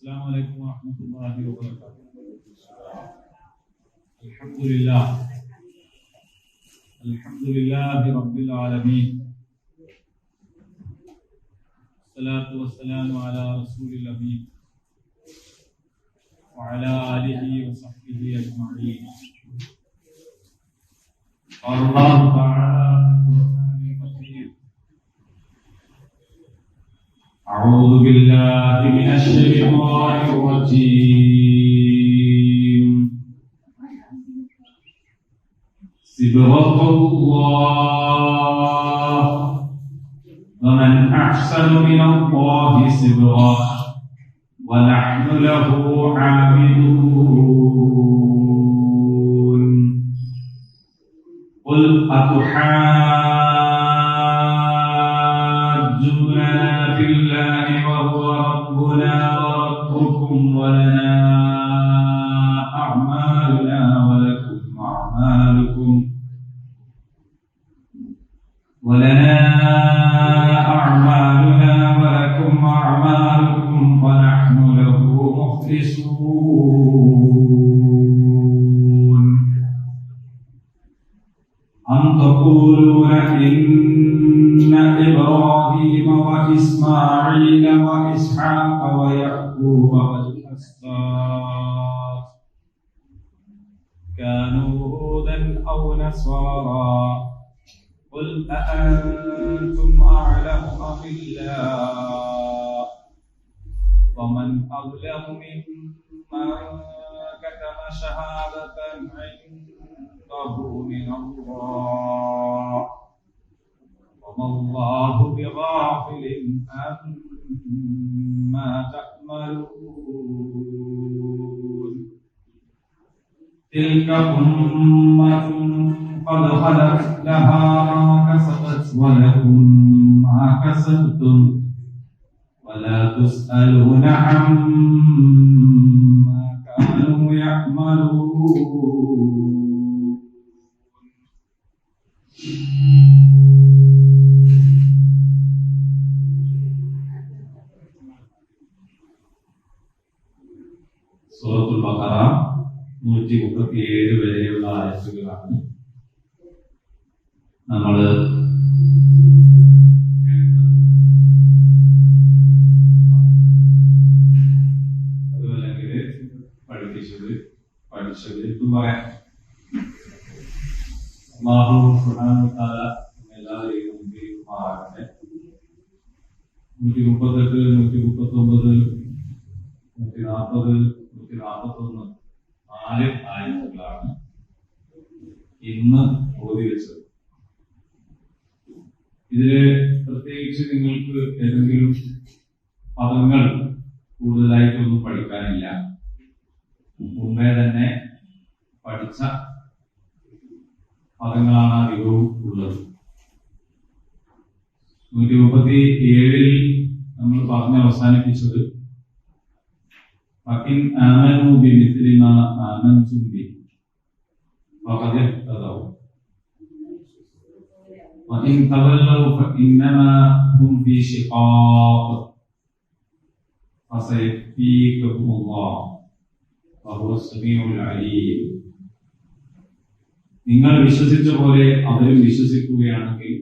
السلام عليكم ورحمة الله وبركاته. الحمد لله رب العالمين. الصلاة والسلام على رسول الأمين وعلى آله وصحبه أجمعين. قال الله تعالى في القرآن المجيد: أعوذ بالله من الشيطان الرجيم. صبغة الله ومن أحسن من الله صبغة ونحن له عابدون. قل أتحاجوننا في الله وهو ربنا وربكم ولنا أعمالنا ولكم أعمالكم ونحن له مخلصون. أم تقولون إن إبراهيم وإسماعيل وإسحاق ويعقوب والأسباط كانوا هودا أو نصارى قل أأنتم أعلم أم الله ومن أظلم ممن كتم شهادة عنده من الله وما الله بغافل عما تعملون. تلك أمة قد خلت لها ما كسبت ولكم ما كسبتم ولا تسألون عما كانوا يعملون. സൂറത്തുൽ ബഖറ 137 വരെയുള്ള ആയത്തുകളാണ് നമ്മൾ പഠിച്ചത് എന്നും പറയാം. അല്ലാഹു സുബ്ഹാനഹു വ തആല എല്ലാവരെയും അനുഗ്രഹിക്കുമാറാകട്ടെ. 138, 139, 140, 141 4 ആയത്തുകളാണ് ഇന്ന് ഓതി വെച്ചത്. ഇതില് പ്രത്യേകിച്ച് നിങ്ങൾക്ക് ഏതെങ്കിലും പദങ്ങൾ കൂടുതലായിട്ടൊന്നും പഠിക്കാനില്ല. മുമ്പേ തന്നെ പഠിച്ച പദങ്ങളാണ് അധികവും ഉള്ളത്. 137 നമ്മൾ പറഞ്ഞ് അവസാനിപ്പിച്ചത് فإن آمنوا بمثل ما آمنتم به فقد اهتدوا وإن تولوا فإنما هم في شقاق فسيكفيكهم الله وهو السميع العليم. നിങ്ങൾ വിശ്വസിച്ച പോലെ അവരും വിശ്വസിക്കുകയാണെങ്കിൽ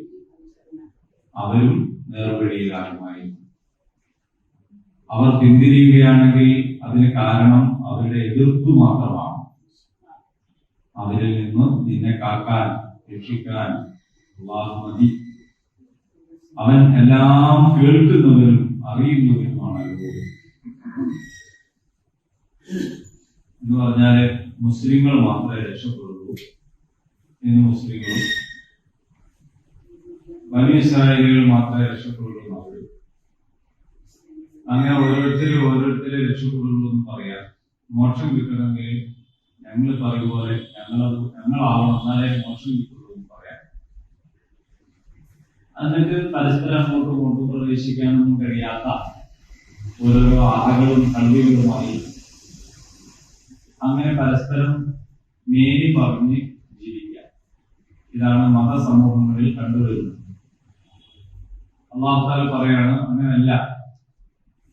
അവരും നേർവഴിയിലാകുമായി. അവർ പിന്തിരിയുകയാണെങ്കിൽ അതിന് കാരണം അവരുടെ എതിർപ്പ് മാത്രമാണ്. അവരിൽ നിന്ന് നിന്നെ കാക്കാൻ രക്ഷിക്കാൻ അല്ലാഹു മതി. അവൻ എല്ലാം കേൾക്കുന്നവനും അറിയുന്നവനുമാണല്ലോ എന്ന് പറഞ്ഞാല് മുസ്ലിങ്ങൾ മാത്രമേ രക്ഷപ്പെടുള്ളൂ എന്ന് മുസ്ലിങ്ങളും ബനീ ഇസ്രായേലുകൾ മാത്രമേ രക്ഷപ്പെടുള്ളൂ. അങ്ങനെ ഓരോരുത്തരെ രക്ഷപ്പെടുള്ളൂ എന്ന് പറയാം. മോക്ഷം കിട്ടണമെങ്കിൽ ഞങ്ങൾ പറയും പോലെ ഞങ്ങളാവണം, എന്നാലേ മോക്ഷം കിട്ടുള്ളൂ എന്ന് പറയാം. എന്നിട്ട് പരസ്പരം അങ്ങോട്ടും ഇങ്ങോട്ടും പ്രവേശിക്കാനൊന്നും കഴിയാത്ത ഓരോരോ ആഹകളും കള്ളികളുമായി അങ്ങനെ പരസ്പരം മേനി പറഞ്ഞ് ജീവിക്കുക. ഇതാണ് മതസമൂഹങ്ങളിൽ കണ്ടുവരുന്നത്. അല്ലാഹു തആല പറയാണ്, അങ്ങനെയല്ല.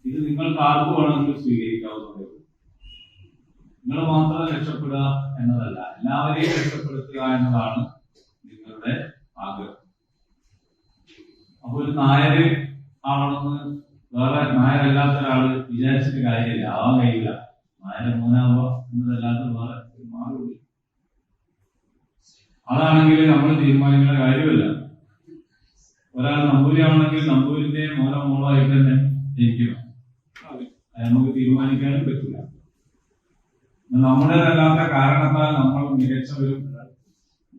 ഇത് നിങ്ങൾക്ക് ആർക്കും വേണമെങ്കിൽ സ്വീകരിക്കാവുന്നതേ ഉള്ളൂ. നിങ്ങൾ മാത്രം രക്ഷപ്പെടുക എന്നതല്ല, എല്ലാവരെയും രക്ഷപ്പെടുത്തുക എന്നതാണ് നിങ്ങളുടെ ആഗ്രഹം. അപ്പൊ ഒരു നായര് ആവണമെന്ന് വേറെ നായരല്ലാത്ത ഒരാള് വിചാരിച്ചിട്ട് കാര്യമില്ല, ആവാൻ കഴിയില്ല. നായരെ മൂന്നാവുക എന്നതല്ലാത്ത വേറെ മാർഗമില്ല. അതാണെങ്കിൽ നമ്മൾ തീരുമാനിക്കേണ്ട കാര്യമില്ല. ഒരാൾ നമ്പൂരിയാണെങ്കിൽ നമ്പൂരിന്റെ മോളായിട്ട് തന്നെ ജയിക്കണം, നമുക്ക് തീരുമാനിക്കാനും പറ്റില്ല. നമ്മുടേതല്ലാത്ത കാരണത്താൽ നമ്മൾ മികച്ചവരും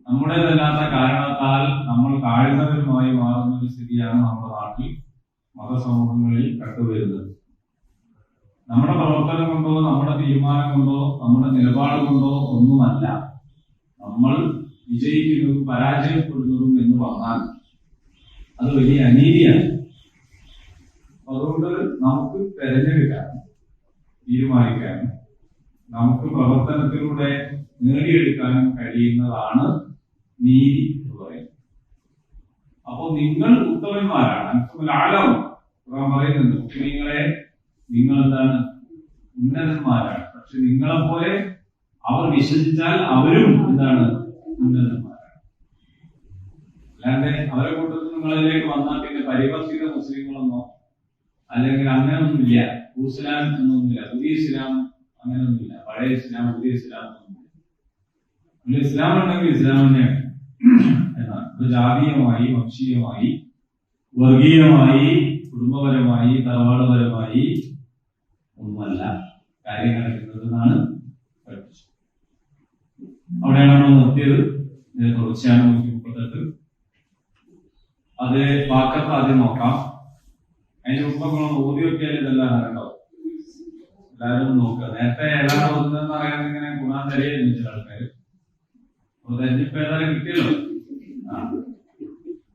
നമ്മുടേതല്ലാത്ത കാരണത്താൽ നമ്മൾ താഴ്ന്നവരുമായി മാറുന്ന ഒരു സ്ഥിതിയാണ് നമ്മുടെ നാട്ടിൽ മതസമൂഹങ്ങളിൽ കണ്ടുവരുന്നത്. നമ്മുടെ പ്രവർത്തനം കൊണ്ടോ നമ്മുടെ തീരുമാനം കൊണ്ടോ നമ്മുടെ നിലപാട് കൊണ്ടോ ഒന്നുമല്ല നമ്മൾ വിജയിക്കുന്നതും പരാജയപ്പെടുന്നതും എന്ന് പറഞ്ഞാൽ അത് വലിയ അനീതിയാണ്. അതുകൊണ്ട് നമുക്ക് തെരഞ്ഞെടുക്കാനും തീരുമാനിക്കാനും നമുക്ക് പ്രവർത്തനത്തിലൂടെ നേടിയെടുക്കാനും കഴിയുന്നതാണ് നീതി എന്ന് പറയുന്നത്. അപ്പൊ നിങ്ങൾ ഉത്തമന്മാരാണ്, പറയുന്നുണ്ട് മുസ്ലിങ്ങളെ നിങ്ങൾ എന്താണ് ഉന്നതന്മാരാണ്. പക്ഷെ നിങ്ങളെപ്പോലെ അവർ വിശ്വസിച്ചാൽ അവരും എന്താണ് ഉന്നതന്മാരാണ്. അല്ലാണ്ട് അവരെ കൂട്ടത്തിൽ നിങ്ങളിലേക്ക് വന്നാൽ പിന്നെ പരിവർത്തിത മുസ്ലിങ്ങളെന്നോ അല്ലെങ്കിൽ അങ്ങനെയൊന്നുമില്ല. ഇസ്ലാം എന്നൊന്നുമില്ല, പുതിയ ഇസ്ലാം അങ്ങനെയൊന്നുമില്ല, പഴയ ഇസ്ലാം പുതിയ ഇസ്ലാം എന്നൊന്നുമില്ല. ഇസ്ലാം ഉണ്ടെങ്കിൽ ഇസ്ലാം തന്നെയാണ് എന്നാണ്. ഇത് ജാതീയമായി, വംശീയമായി, വർഗീയമായി, കുടുംബപരമായി, തറവാടുപരമായി ഒന്നുമല്ല കാര്യങ്ങൾ നടക്കുന്നതെന്നാണ് പഠിപ്പിച്ചത്. അവിടെയാണ് നമ്മൾ നിർത്തിയത്. തുടർച്ചയാണ് 138. അത് വാക്കത്ത് ആദ്യം നോക്കാം. അതിന് മുമ്പ് നമ്മൾ ഓതി വെക്കിയാൽ ഇതെല്ലാം അറിയണ്ടാവും. എല്ലാവരും നോക്കുക. നേരത്തെ ഏതാണ് ഓതുന്നതെന്ന് അറിയാൻ ഇങ്ങനെ ഗുണം തരയുന്നു ചില ആൾക്കാർ. അപ്പൊ തെരഞ്ഞെടുപ്പ് ഏതായാലും കിട്ടിയല്ലോ.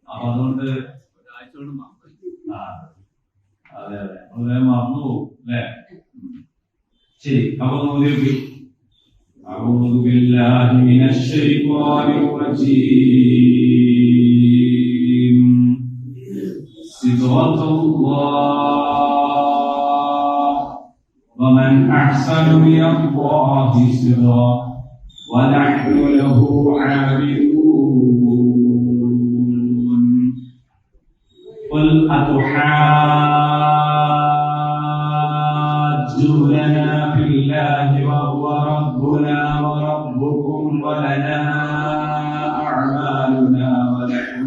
അപ്പൊ അതുകൊണ്ട് അതെ അതെ വളരെ മറന്നു പോകും അല്ലെ. ശരി, അപ്പൊ ഓതി വെക്കി. أعوذ بالله من الشيطان الرجيم. صبغة الله ومن أحسن من الله صبغة ونحن له عابدون. قل أتحاجوننا في الله وهو ربنا وربكم ولنا أعمالنا ولكم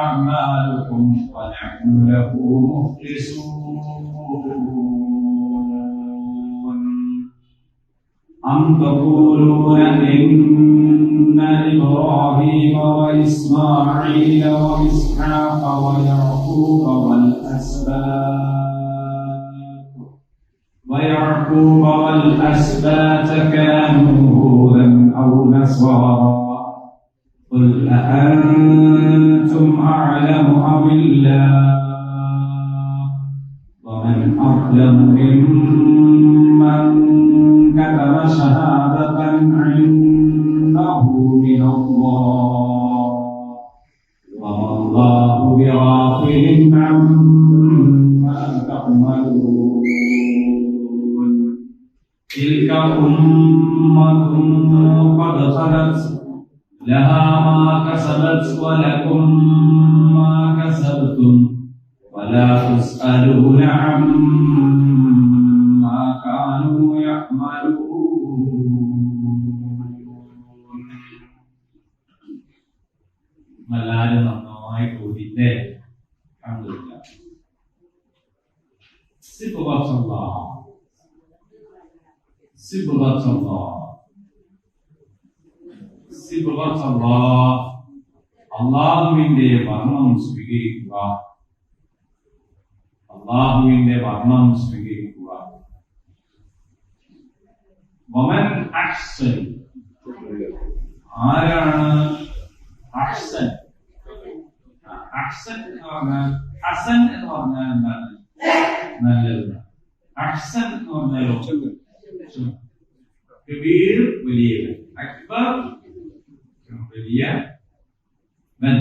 أعمالكم ونحن له مخلصون. أم تقولون إن إبراهيم وإسماعيل وإسحاق ويعقوب والأسباط كانوا هودا أو نصارى. قل أأنتم أعلم أم الله ومن أظلم ممن كتم شهادة عنده من الله وما الله بغافل عما تعملون. تلك أمة قد خلت لها ما كسبت ولكم ما كسبتم ولا تسألون عما كانوا يعملون. മലയാളം നന്നായി കൂടിയില്ലേ? അൽഹംദുലില്ലാഹ്. അള്ളാഹുവിന്റെ വർണ്ണം സ്വീകരിക്കുക. അള്ളാഹുവിന്റെ വർണ്ണം സ്വീകരിക്കുക. വമൻ അഹ്സൻ, ആരാണ് അഹ്സൻ? അഹ്സൻ എന്ന് പറഞ്ഞാൽ, ഹസൻ എന്ന് പറഞ്ഞാൽ എന്താണ്? നല്ലത്. അഹ്സൻ എന്ന് പറഞ്ഞാലോ കബീർ, വലിയവൻ. അക്ബർ വലിയ വൻ.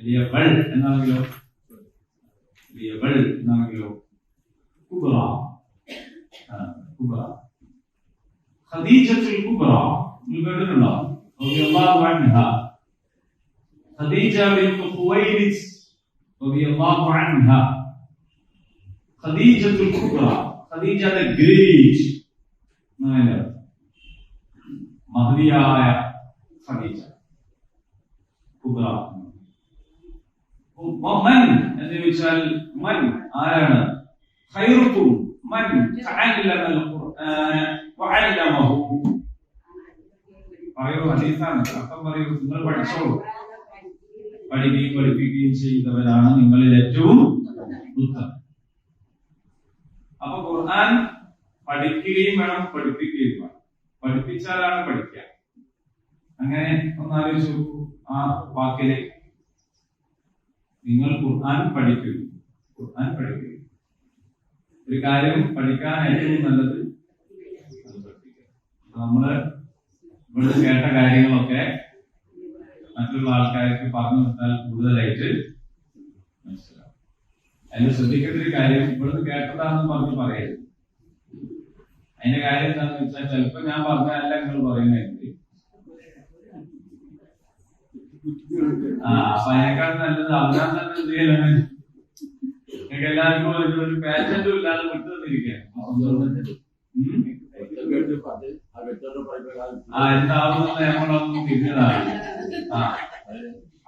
വലിയവൾ എന്നാണെങ്കിലോ വലിയവൾ എന്നാണെങ്കിലോ കുബ്ര കുബ്ര ഖദീജത്തുൽ കുബ്ര നിങ്ങൾ കേട്ടിട്ടുണ്ടോ? റളിയല്ലാഹു അൻഹ ഖദീജ ബിൻത് ഖുവൈലിദ് റളിയല്ലാഹു അൻഹ Khadijatul Kubbra Khadija the great എന്നല്ല മഹദിയായ ഖദീജ കുബ്ര. മൻ എന്ന് ചോദിച്ചാൽ മൻ ആരാണ്? ഖൈറുക്കും മൻ തഅല്ലമൽ ഖുർആന വഅല്ലമഹു. പറയൂ, ഹദീസാണ്, അർത്ഥം പറയൂ, നിങ്ങൾ പഠിച്ചോളൂ. പഠിക്കുകയും പഠിപ്പിക്കുകയും ചെയ്തവരാണ് നിങ്ങളിൽ ഏറ്റവും ഉത്തമം. അപ്പൊ ഖുർആൻ പഠിക്കുകയും വേണം, പഠിപ്പിക്കുകയും വേണം. പഠിപ്പിച്ചാലാണ് പഠിക്കുക. അങ്ങനെ ഒന്നാലോചിച്ച് നോക്കൂ. ആ വാക്കിലെ നിങ്ങൾ ഖുർആൻ പഠിക്കുന്നു, ഖുർആൻ പഠിക്കുന്നു. ഒരു കാര്യം പഠിക്കാൻ ഏറ്റവും നല്ലത് നമ്മള് ഇവിടെ കേട്ട കാര്യങ്ങളൊക്കെ മറ്റുള്ള ആൾക്കാർക്ക് പറഞ്ഞു കൊടുത്താൽ കൂടുതലായിട്ട് മനസ്സിലാവും. അതിൽ ശ്രദ്ധിക്കേണ്ട ഒരു കാര്യം, ഇവിടുന്ന് കേട്ടതാണെന്ന് പറഞ്ഞ് പറയരുത്. അതിന്റെ കാര്യം എന്താണെന്ന് വെച്ചാൽ ചിലപ്പോ ഞാൻ പറഞ്ഞല്ല നിങ്ങൾ പറയുന്നതെങ്കിൽ അപ്പൊ അതിനേക്കാൾ നല്ലത് അവരാൻ തന്നെ എന്ത് ചെയ്യലാണ്, നിങ്ങൾക്ക് എല്ലാവർക്കും ഒരു പാറ്റന്റും ഇല്ലാതെ വിട്ടു തന്നിരിക്കുകയാണ്. എന്താവുന്നത് നമ്മളൊന്നും തിരിഞ്ഞതാണ്.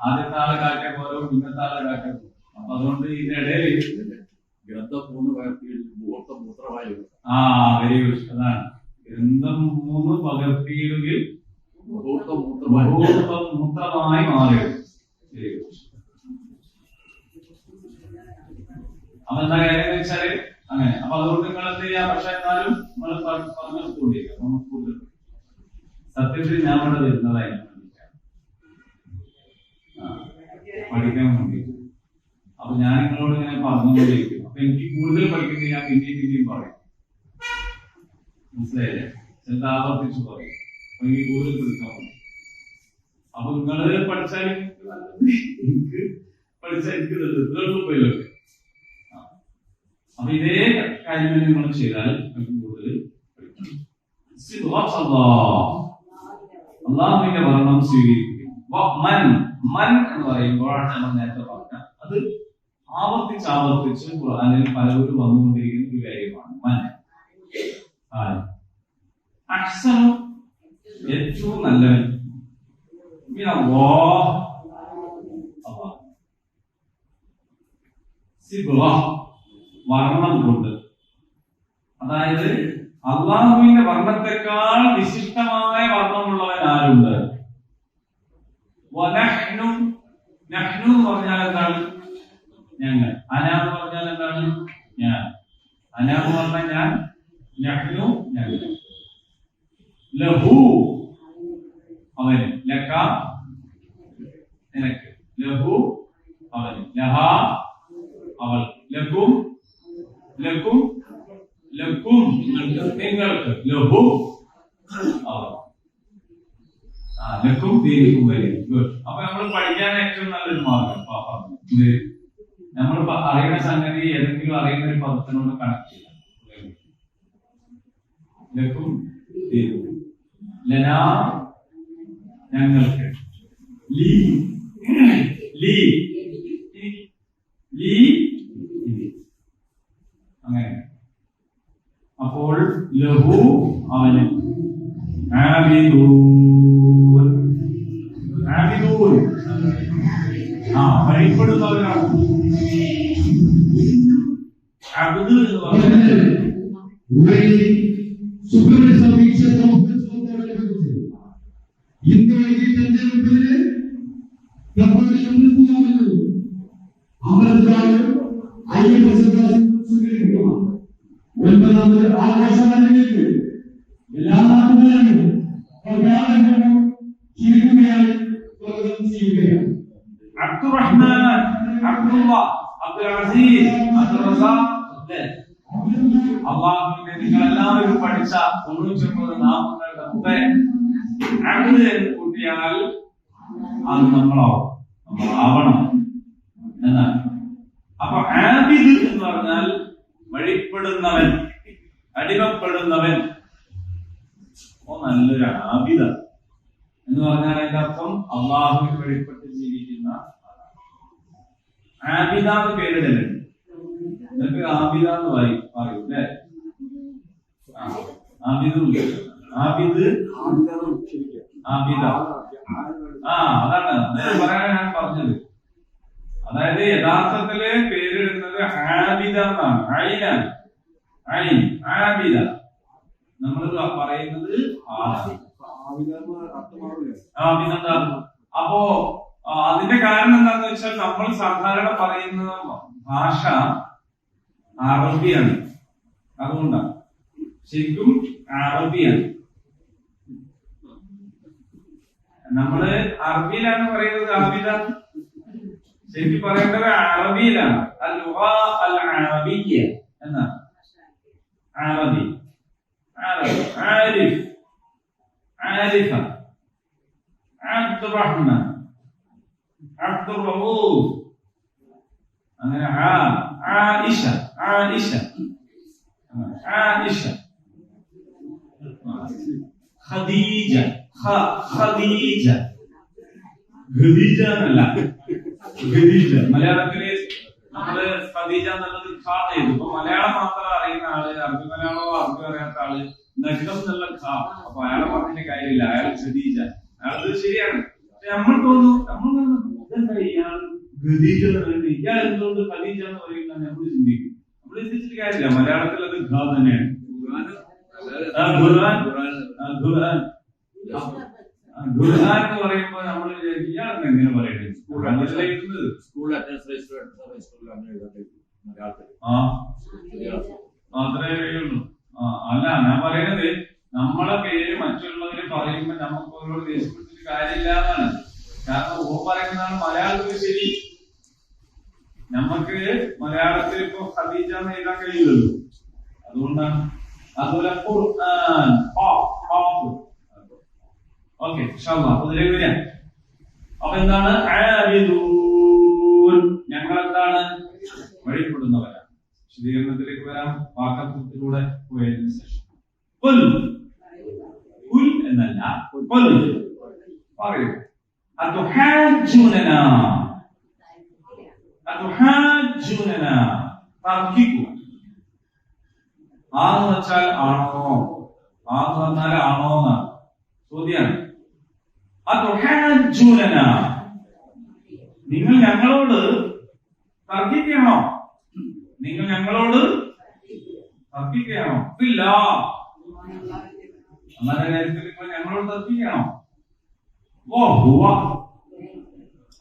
ആദ്യത്തെ ആളെ കാട്ടെ പോലും ഇന്നത്തെ ആളെ കാട്ടെ പോകും. അപ്പൊ അതുകൊണ്ട് ഇതിനിടയിൽ വെരി ഗുഡ്. അതാണ് ഗ്രന്ഥം 3 പകർത്തിയില്ലെങ്കിൽ മൂത്രമായി മാറി. അപ്പൊ എന്താ കാര്യം എന്ന് വെച്ചാല് അങ്ങനെ. അപ്പൊ അതുകൊണ്ട് നിങ്ങൾ എന്ത് ചെയ്യാം, പക്ഷെ എന്നാലും നമ്മൾ പറഞ്ഞുകൊണ്ടിരിക്കാം. കൂടുതൽ സത്യത്തിൽ ഞാൻ ഇവിടെ വരുന്നതായി പഠിക്കാൻ വേണ്ടിയിട്ട്. അപ്പൊ ഞാൻ നിങ്ങളോട് ഇങ്ങനെ പറഞ്ഞുകൊണ്ടിരിക്കും. അപ്പൊ എനിക്ക് കൂടുതൽ പഠിക്കുന്നത് ഞാൻ പിന്നെയും പറയും. മനസ്സിലായില്ലേ? ചിലത് ആവർത്തിച്ച് പറയും. അപ്പൊ എനിക്ക് കൂടുതൽ പഠിക്കാൻ വേണ്ടി. അപ്പൊ നിങ്ങള് പഠിച്ചാൽ എനിക്ക് പഠിച്ചാൽ എനിക്ക് പോയില്ലൊക്കെ. അപ്പൊ ഇതേ കാര്യം നിങ്ങൾ ചെയ്താൽ കൂടുതൽ പഠിക്കണം. അള്ളാഹുവിന്റെ വർണ്ണം സ്വീകരിക്കും. മൻ എന്ന് പറയുമ്പോഴാണ് നമ്മൾ നേരത്തെ പറഞ്ഞ അത് ആവർത്തിച്ച് ഖുർആനിൽ പലവരും വന്നുകൊണ്ടിരിക്കുന്ന ഒരു കാര്യമാണ്. മൻ അഹ്സനു ഏറ്റവും നല്ലവൻ, വർണ്ണം കൊണ്ട്, അതായത് അള്ളാഹുവിന്റെ വർണ്ണത്തെക്കാൾ വിശിഷ്ടമായ വർണ്ണമുള്ളവൻ ആരുണ്ട്? നഹ്നു എന്ന് പറഞ്ഞാൽ എന്താണ്? ഞങ്ങൾ. അന എന്ന് പറഞ്ഞാൽ എന്താണ്? ഞാൻ. അന എന്ന് പറഞ്ഞാൽ ഞാൻ, നഹ്നു ഞങ്ങൾ. ലഹു അവന്, ലക നിനക്ക്, ലഹു അവന്, ലഹ അവൾ, ലക്കും ലക്കും ലക്കും നിങ്ങൾക്ക്, ലഹു അവൾ. ലക്കും ദീനിക്കും വരെ. അപ്പൊ നമ്മൾ പഠിക്കാൻ ഏറ്റവും നല്ലൊരു മാർഗം ഇത് നമ്മൾ അറിയുന്ന സംഗതി ഏതെങ്കിലും അറിയുന്ന ഒരു പദത്തിനോട് കണക്ട് ചെയ്യാം. ലക്കും ദീനിക്കും, ലനാ ഞങ്ങൾക്ക്, ലീ ലീ ലീ അങ്ങനെ. അപ്പോൾ ലഹു അവന്, ഭയപ്പെടുന്നവരാണ്. അബ്ദ് എന്ന് പറഞ്ഞാൽ ആകാശവാണിയിലേക്ക് എല്ലാ നാട്ടുകാരും ചെയ്യുകയാണ്, ചെയ്യുകയാണ്. അബ്ദുറഹ്മാൻ, അബ്ദുള്ള, അബ്ദുൽ അസീസ്, അബ്ദുൽ റസാഖ്. അള്ളാഹുവിനെ നിങ്ങൾ എല്ലാവരും പഠിച്ച 99 നാമങ്ങളുടെ മുമ്പേ അബ്ദ് എന്ന് കൂട്ടിയാൽ അത് നമ്മളാവണം. എന്നാണ്. അപ്പൊ ആബിദ് എന്ന് പറഞ്ഞാൽ വഴിപ്പെടുന്നവൻ, അടിമപ്പെടുന്നവൻ. നല്ലൊരു ആബിദ എന്ന് പറഞ്ഞാൽ അതിന്റെ അർത്ഥം അള്ളാഹുവിന് വഴിപ്പെട്ട് ജീവിക്കുന്ന ആബിദ എന്ന് പേരിടലുണ്ട്. നിങ്ങൾക്ക് ആബിദ എന്ന് പറയും അല്ലേ? ആബിദ് ആബിദ് ആബിദ. അതാണ് പറയാൻ ഞാൻ പറഞ്ഞത്. അതായത് യഥാർത്ഥത്തില് പേരിടുന്നത് ആബിദ എന്നാണ്. ഐനാണ്, ഐൻ ആബിദ. നമ്മൾ പറയുന്നത് ആബിദ. അപ്പോ അതിന്റെ കാരണം എന്താന്ന് വെച്ചാൽ നമ്മൾ സാധാരണ പറയുന്ന ഭാഷ അറബിയാണ്. അതുകൊണ്ടാണ് ശരിക്കും അറബിയാണ്. നമ്മള് അറബിയിലാണ് പറയുന്നത് ആബിദ. ശരിക്കും പറയേണ്ടത് അറബിയിലാണ്. അറബിയ എന്നാണ്. അറബി, ആരിഫ്, ആരിഫ, അബ്ദുറഹ്മാൻ, അബ്ദുറഊഫ്, അങ്ങനെ ആയിഷ, ആയിഷ, ആയിഷ, ഖദീജ, ഖദീജ, ഖദീജ എന്നല്ല, ഖദീജ. മലയാളത്തില് നമ്മള് ഖദീജ എന്നുള്ളത് ഖ ചെയ്തു. ഇപ്പൊ മലയാളം മാത്രം അറിയുന്ന ആള്, അറബി മലയാളമോ അറബി അറിയാത്ത ആള് നഗം എന്നുള്ള ഖ. അപ്പൊ അയാളെ പറഞ്ഞിട്ട് കാര്യമില്ല, അയാൾ ഖദീജ. അയാളത് ശരിയാണ്. പക്ഷെ നമ്മൾ തോന്നുന്നു ഇയാൾ ഖദീജ എന്ന് പറയുന്നത്, ഇയാൾ എന്തുകൊണ്ട് ഖദീജ എന്ന് പറയുന്ന നമ്മൾ ചിന്തിക്കും. നമ്മൾ ചിന്തിച്ചിട്ട് കാര്യമില്ല. മലയാളത്തിൽ അത് ഖ തന്നെയാണ്. ഖുർആൻ എന്ന് പറയുമ്പോൾ നമ്മൾ ഇയാൾ എങ്ങനെ പറയുന്നത്? അത്രേ കഴിയുള്ളൂ. അല്ല, ഞാൻ പറയുന്നത് നമ്മളെ പേര് മറ്റുള്ളവര് പറയുമ്പോ നമുക്ക് ഓരോട് ദേഷ്യപ്പെട്ടിട്ട് കാര്യമില്ല എന്നാണ്. കാരണം ഓ പറയുന്നതാണ് മലയാളത്തിൽ ശരി. നമുക്ക് മലയാളത്തിൽ ഇപ്പൊ ഖദീജ എന്ന് എഴുതാൻ കഴിയില്ലല്ലോ. അതുകൊണ്ടാണ്. അതുപോലെ ഖുർആൻ, ഓക്കെ, അതിലേക്ക് വരാം. അപ്പൊ എന്താണ് ആബിദൂൻ? ഞങ്ങൾ എന്താണ്? വഴിപ്പെടുന്നവരാണ്. വിശദീകരണത്തിലേക്ക് വരാം. വാക്കത്തിലൂടെ പോയതിനു ശേഷം എന്നല്ല പറയൂ. ആന്ന് വെച്ചാൽ ആണോ, ആന്ന് പറഞ്ഞാൽ ആണോ എന്നാണ് ചോദ്യാണ്. നിങ്ങൾ ഞങ്ങളോട് തർക്കിക്കുകയാണോ? നിങ്ങൾ ഞങ്ങളോട് തർക്കിക്കുകയാണോ? ഇല്ല. അല്ലാതെ കാര്യത്തിൽ ഇപ്പോൾ ഞങ്ങളോട് തർക്കിക്കുകയാണോ? ഓ ഹുവ,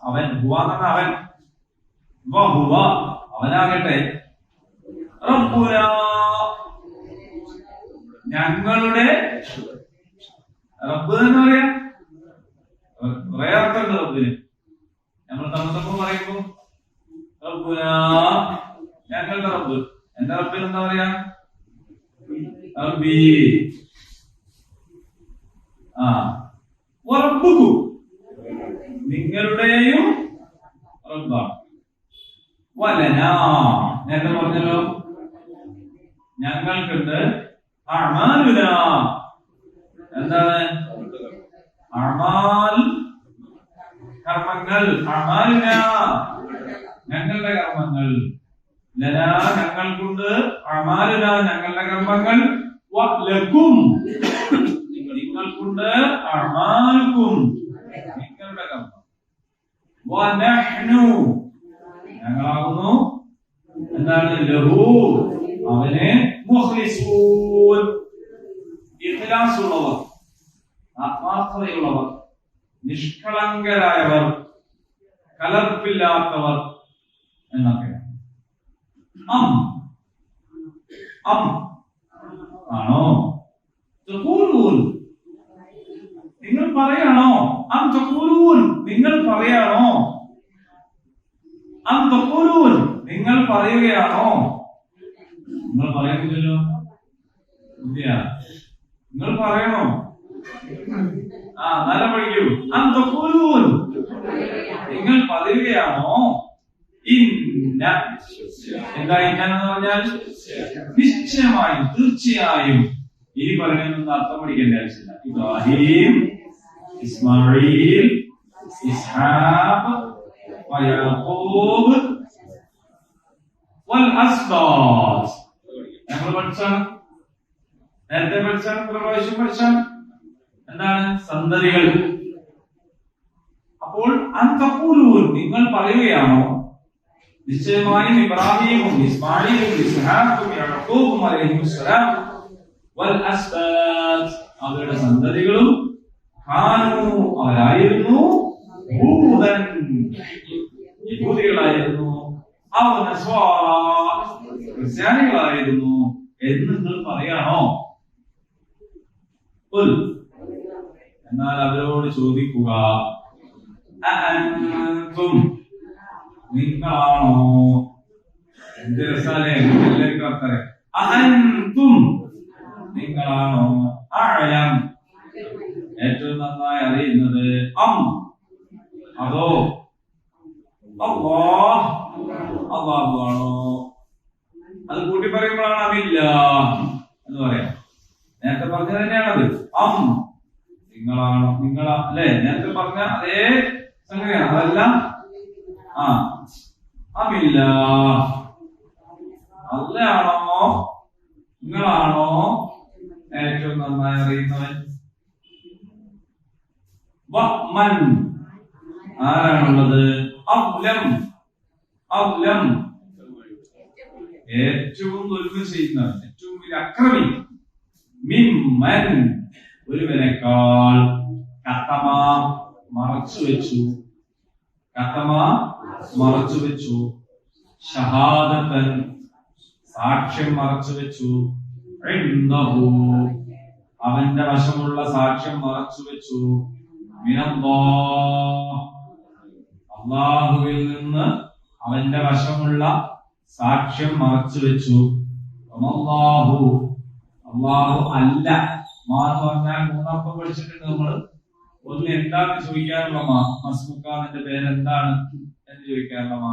അവൻ, ഹുവ എന്ന് പറഞ്ഞാൽ അവൻ, ഹുവ അവനാകട്ടെ, റബ്ബുന ഞങ്ങളുടെ റബ്ബ് എന്ന് പറയാം. കുറെ അർത്ഥമുണ്ട് റബ്ബിന്. നമ്മൾ തമ്മിൽ പറയുമ്പോ റബ്ബുന ഞങ്ങളുടെ റബ്ബ്. എന്റെ റബ്ബിന് എന്താ പറയാ? റബ്ബി. റബ്ബുക്കു നിങ്ങളുടെയും റബ്ബാണ്. വലന നേരത്തെ പറഞ്ഞല്ലോ, ഞങ്ങൾക്കുണ്ട്. അഅമാലുന എന്താണ്? അഅമാൽ കർമ്മങ്ങൾ. അഅമാലുന ഞങ്ങളുടെ കർമ്മങ്ങൾ. ലന ഞങ്ങൾക്കുണ്ട്. അഅമാലുന ഞങ്ങളുടെ കർമ്മങ്ങൾ. വലക്കും നിങ്ങൾക്കുണ്ട്. അഅമാലുക്കും നിങ്ങളുടെ കർമ്മം. വനഹ്നു ഞങ്ങളാകുന്നു എന്താണ്? ലഹു അവനെ മുഖ്ലിസൂൻ ഇഖ്ലാസുള്ളവർ, ആത്മാർത്ഥതയുള്ളവർ, നിഷ്കളങ്കരായവർ, കലർപ്പില്ലാത്തവർ എന്നൊക്കെ. ആണോ? നിങ്ങൾ പറയാണോ? നിങ്ങൾ പറയാണോ? നിങ്ങൾ പറയുകയാണോ? നിങ്ങൾ പറയുന്നില്ലല്ലോ. ഇല്ല, നിങ്ങൾ പറയണോ? നല്ല പഠിക്കൂ. നിങ്ങൾ പറയുകയാണോ? ഇന്ന എന്താ ഇന്ന എന്ന് പറഞ്ഞാൽ നിശ്ചയമായും തീർച്ചയായും. ഈ പറയുന്നൊന്നും അർത്ഥം പഠിക്കേണ്ട ആവശ്യമില്ല. ഇബ്രാഹിം, ഇസ്മായിൽ, ഇസ്ഹാഖ്, യാഖൂബ് വൽ അസ്ബാത്ത്. നമ്മൾ പഠിച്ചാണ്, നേരത്തെ പഠിച്ചാണ്, പ്രാവശ്യം പഠിച്ചാണ്. എന്താണ് സന്തതികൾ? അപ്പോൾ അന്തപൂർവ്വം നിങ്ങൾ പറയുകയാണോ നിശ്ചയമായും ഇബ്രാഹിമും ഇസ്മായിലും ഇസ്ഹാഖും യാഖൂബും അലൈഹിസ്സലാം വൽ അസ്ബാത്ത് അവരുടെ സന്തതികളും കാനൂ അവരായിരുന്നു യഹൂദൻ യഹൂദികളായിരുന്നു അവ നസ്വാറ ക്രിസ്ത്യാനികളായിരുന്നു എന്ന് നിങ്ങൾ പറയാണോ? എന്നാൽ അവരോട് ചോദിക്കുക, അഅൻതും നിങ്ങളാണോ? എന്ത് രസാലേ, എല്ലാവർക്കും അർത്ഥം. അഅൻതും നിങ്ങളാണോ അഅലം ഏറ്റവും നന്നായി അറിയുന്നത്, അതോ അല്ലാഹു ആണോ? അത് കൂട്ടി പറയുമ്പോഴാണ് അമില്ല എന്ന് പറയാം. നേരത്തെ പറഞ്ഞ തന്നെയാണത്. നിങ്ങളാണോ, നിങ്ങളാ അല്ലെ? നേരത്തെ പറഞ്ഞ അതേ സംഗതിയാണ്. അതല്ല അമില്ല അല്ലയാണോ നിങ്ങളാണോ ഏറ്റവും നന്നായി അറിയുന്നവൻ? വമൻ ആരാണുള്ളത്? അവലം ഏറ്റവും ദുൽമ ചെയ്യുന്നവൻ, ഏറ്റവും വലിയ അക്രമി. മിമ്മൻ ഒരുവനേക്കാൾ കത്തമ മറച്ചു വെച്ചു, ഷഹാദത്തൻ സാക്ഷ്യം മറച്ചു വെച്ചു, ഇൻദഹു അവന്റെ വശമുള്ള സാക്ഷ്യം മറച്ചു വെച്ചു, മിനല്ലാഹ് അല്ലാഹുവിൽ നിന്ന് അവന്റെ വശമുള്ള സാക്ഷ്യം മറച്ചു വെച്ചു. അല്ലാഹു അല്ല. മാ എന്ന് പറഞ്ഞാൽ മൂന്നാപ്പം പഠിച്ചിട്ടുണ്ട് നമ്മൾ. ഒന്ന് എന്താണ് ചോദിക്കാനുള്ള മാ, മസ്മുക്കാന്റെ പേരെന്താണ് എന്ന് ചോദിക്കാനുള്ള മാ.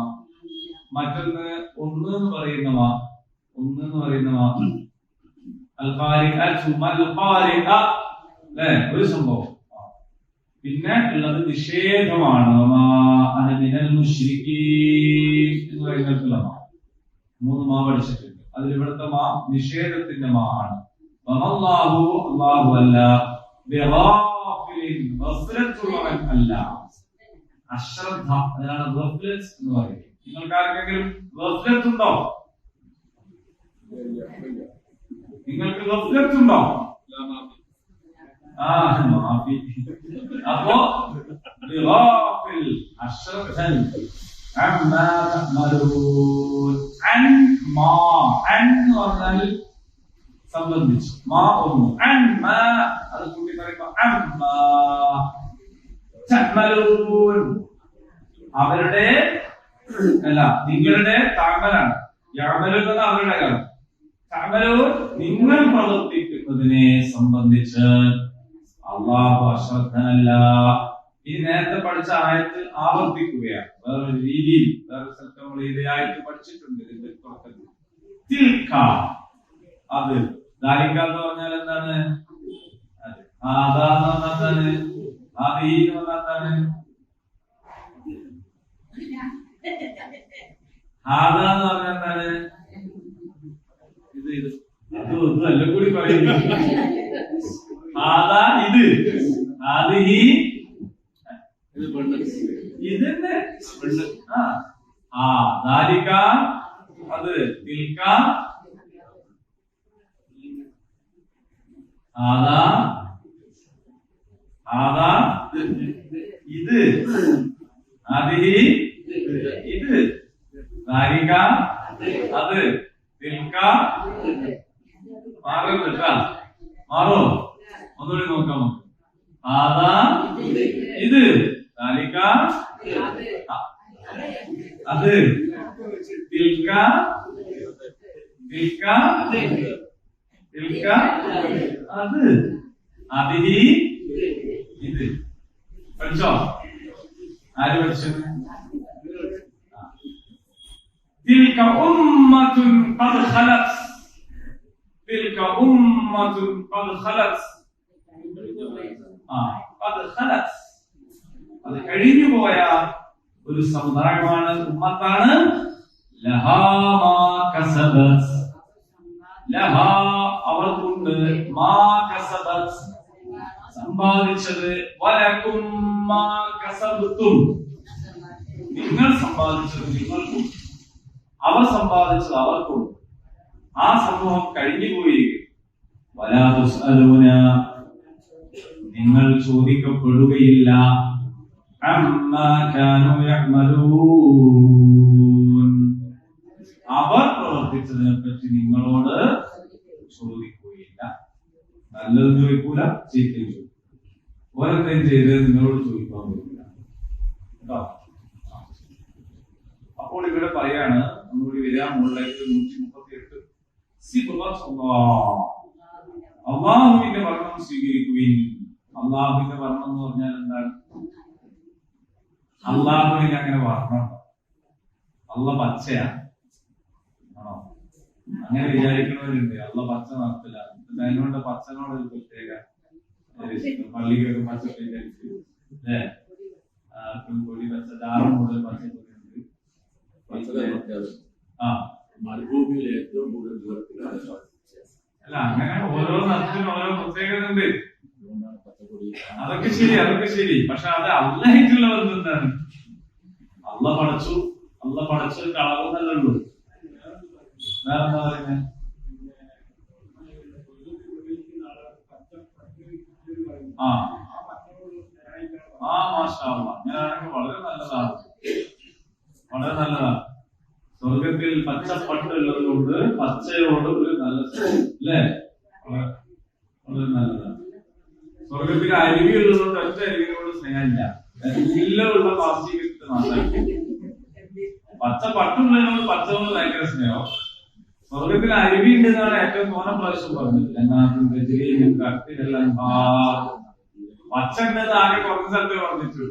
മറ്റൊന്ന് ഒന്ന് എന്ന് പറയുന്ന മാ, അല്ലെ ഒരു സംഭവം. പിന്നെ ഉള്ളത് നിഷേധമാണ്. മിനൽ മുശ്രിക്കീൻ എന്ന് പറയുന്നിടത്തുള്ള മാ. 3 മാ പഠിച്ചിട്ടുണ്ട്. അതിൽ ഇവിടുത്തെ മാ നിഷേധത്തിന്റെ മാ ആണ്. അല്ലാഹു അല്ല, ഗഫ്ലത്തുള്ളവൻ അല്ല, അശ്രദ്ധ. അതിനാണ് ഗഫ്ലത്ത് എന്ന് പറയുന്നത്. നിങ്ങൾക്ക് ആർക്കെങ്കിലും ഗഫ്ലത്ത് ഉണ്ടോ? നിങ്ങൾക്ക് ഗഫ്ലത്ത് ഉണ്ടോ? മാഫി. അപ്പോ അശ്രദ്ധൻ അമ്മാ തഅമലൂൻ. എന്ന് പറഞ്ഞാൽ സംബന്ധിച്ചു. മാ ഒന്ന്. അമ്മാ അത് കൂട്ടി പറയുമ്പോ അമ്മാ തഅമലൂൻ അവരുടെ അല്ല നിങ്ങളുടെ തഅമലാണ്. യഅമലൂൻ എന്ന അവരുടെ കാര്യം. തഅമലൂൻ നിങ്ങൾ പ്രവർത്തിക്കുന്നതിനെ സംബന്ധിച്ച് അല്ലാഹു അശ്രദ്ധനല്ല. ഈ നേരത്തെ പഠിച്ച ആയത്ത് ആവർത്തിക്കുകയാണ് വേറൊരു രീതിയിൽ. വേറെ സ്ഥലത്ത് നമ്മൾ ഈ ആയത്ത് പഠിച്ചിട്ടുണ്ട്. ഇതിന്റെ തുടക്കത്തിൽ തിൽക അത്, ദാലിക എന്ന് പറഞ്ഞാൽ എന്താണ്? ആദാ എന്ന് പറഞ്ഞാൽ എന്താണ്? ആദി എന്ന് പറഞ്ഞാൽ എന്താണ്? ആദാ എന്ന് പറഞ്ഞാൽ എന്താണ്? ഇത് എല്ലാം കൂടി പറയുന്നു. ആദാ ഇത്, ആദിഹി ഇതന്നെ. ദാലിക അത്, തിൽക ആദാ ഇത്, ആദിഹി ഇത്, ദാലിക അത്, തിൽക മാറോ? ഒന്നുകൂടി നോക്കാം. ആദാ ഇത്, ദാലിക അത്, തിൽക അത്, ആദിഹി ഇത്. പഠിച്ചോ? ആര് പഠിച്ചു? തിൽക ഉമ്മത്തുൻ ഖദ് ഖലത്, തിൽക ഉമ്മത്തുൻ ഖദ് ഖലത്, ഖദ് ഖലത്, അത് കഴിഞ്ഞു പോയ ഒരു സമുദായമാണ്, ഉമ്മത്താണ്. ലഹാ മാ കസബത്, ലഹാ അവർക്കുണ്ട്, മാ കസബത് സമ്പാദിച്ചത്, വലക്കും മാ കസബ്തും നിങ്ങൾ സമ്പാദിച്ചത് നിങ്ങൾക്കും, അവർ സമ്പാദിച്ചത് അവർക്കും. ആ സമൂഹം കഴിഞ്ഞുപോയിരിക്കും. വലാ തുസ്അലൂന നിങ്ങൾ ചോദിക്കപ്പെടുകയില്ല, അമ്മാ കാനൂ യഅ്മലൂൻ അവർ പ്രവർത്തിച്ചതിനെ പറ്റി നിങ്ങളോട് ചോദിക്കുകയില്ല. നല്ലത് ചോദിക്കൂല, ചീത്തയും ചോദിക്കും. ഓരോരുത്തരും ചെയ്ത് നിങ്ങളോട് ചോദിക്കാൻ പറ്റില്ല കേട്ടോ. അപ്പോൾ ഇവിടെ പറയാണ്, ഒന്നുകൂടി വരിക മുകളിലേക്ക് 138, അള്ളാഹുവിന്റെ വർണ്ണം സ്വീകരിക്കുകയും. അള്ളാഹുവിന്റെ വർണ്ണം എന്ന് പറഞ്ഞാൽ എന്താണ്? അള്ളാഹുവിന് അങ്ങനെ വർണ്ണം, അള്ള പച്ചയാണ് ആണോ? അങ്ങനെ വിചാരിക്കുന്നവരുണ്ട്. അള്ള പച്ച നടത്തില്ല, അതിനോട് പച്ചനോട് ഒരു പ്രത്യേക പള്ളികൾക്ക് പച്ച വിചാരിച്ചു അല്ലേ? പൊടി പച്ച, ചാറും കൂടുതൽ പച്ചപ്പൊടിയുണ്ട്. മരുഭൂമിയിൽ ഏറ്റവും കൂടുതൽ അല്ല, അങ്ങനെ ഓരോ നത്തിനും ഓരോ പ്രത്യേകത ഉണ്ട്. അതൊക്കെ ശരി, അതൊക്കെ ശരി. പക്ഷെ അത് അള്ളായിട്ടുള്ള ബന്ധം എന്താണ്? അള്ള പടച്ചു കളവുന്നല്ലേ ഉള്ളൂ. വേറെന്താ പറയുന്നത്? മാഷാ അല്ലാഹ്. അങ്ങനെയാണെങ്കിൽ വളരെ നല്ലതാണ്, വളരെ നല്ലതാണ്. സ്വർഗത്തിൽ പച്ചപ്പട്ടുള്ളത് കൊണ്ട് പച്ചയോട് ഒരു നല്ല അല്ലേ, വളരെ നല്ലതാണ്. സ്വർഗത്തിൽ അരുവി ഉള്ളതുകൊണ്ട് ഒറ്റ അരുവിനോട് സ്നേഹമില്ല, എല്ലാം ഉള്ള പ്ലാസ്റ്റിക് ഇട്ട് നന്നാക്കി. പച്ച പട്ടുള്ളതിനോട് പച്ചയോട് ഭയങ്കര സ്നേഹം. സ്വർഗത്തിൽ അരുവി ഉണ്ട് എന്നാണ് ഏറ്റവും തോന്ന പ്രാവശ്യം പറഞ്ഞത്. പച്ച ഉണ്ടെന്ന് ആകെ കുറച്ച് സ്ഥലത്ത് പറഞ്ഞിട്ടു,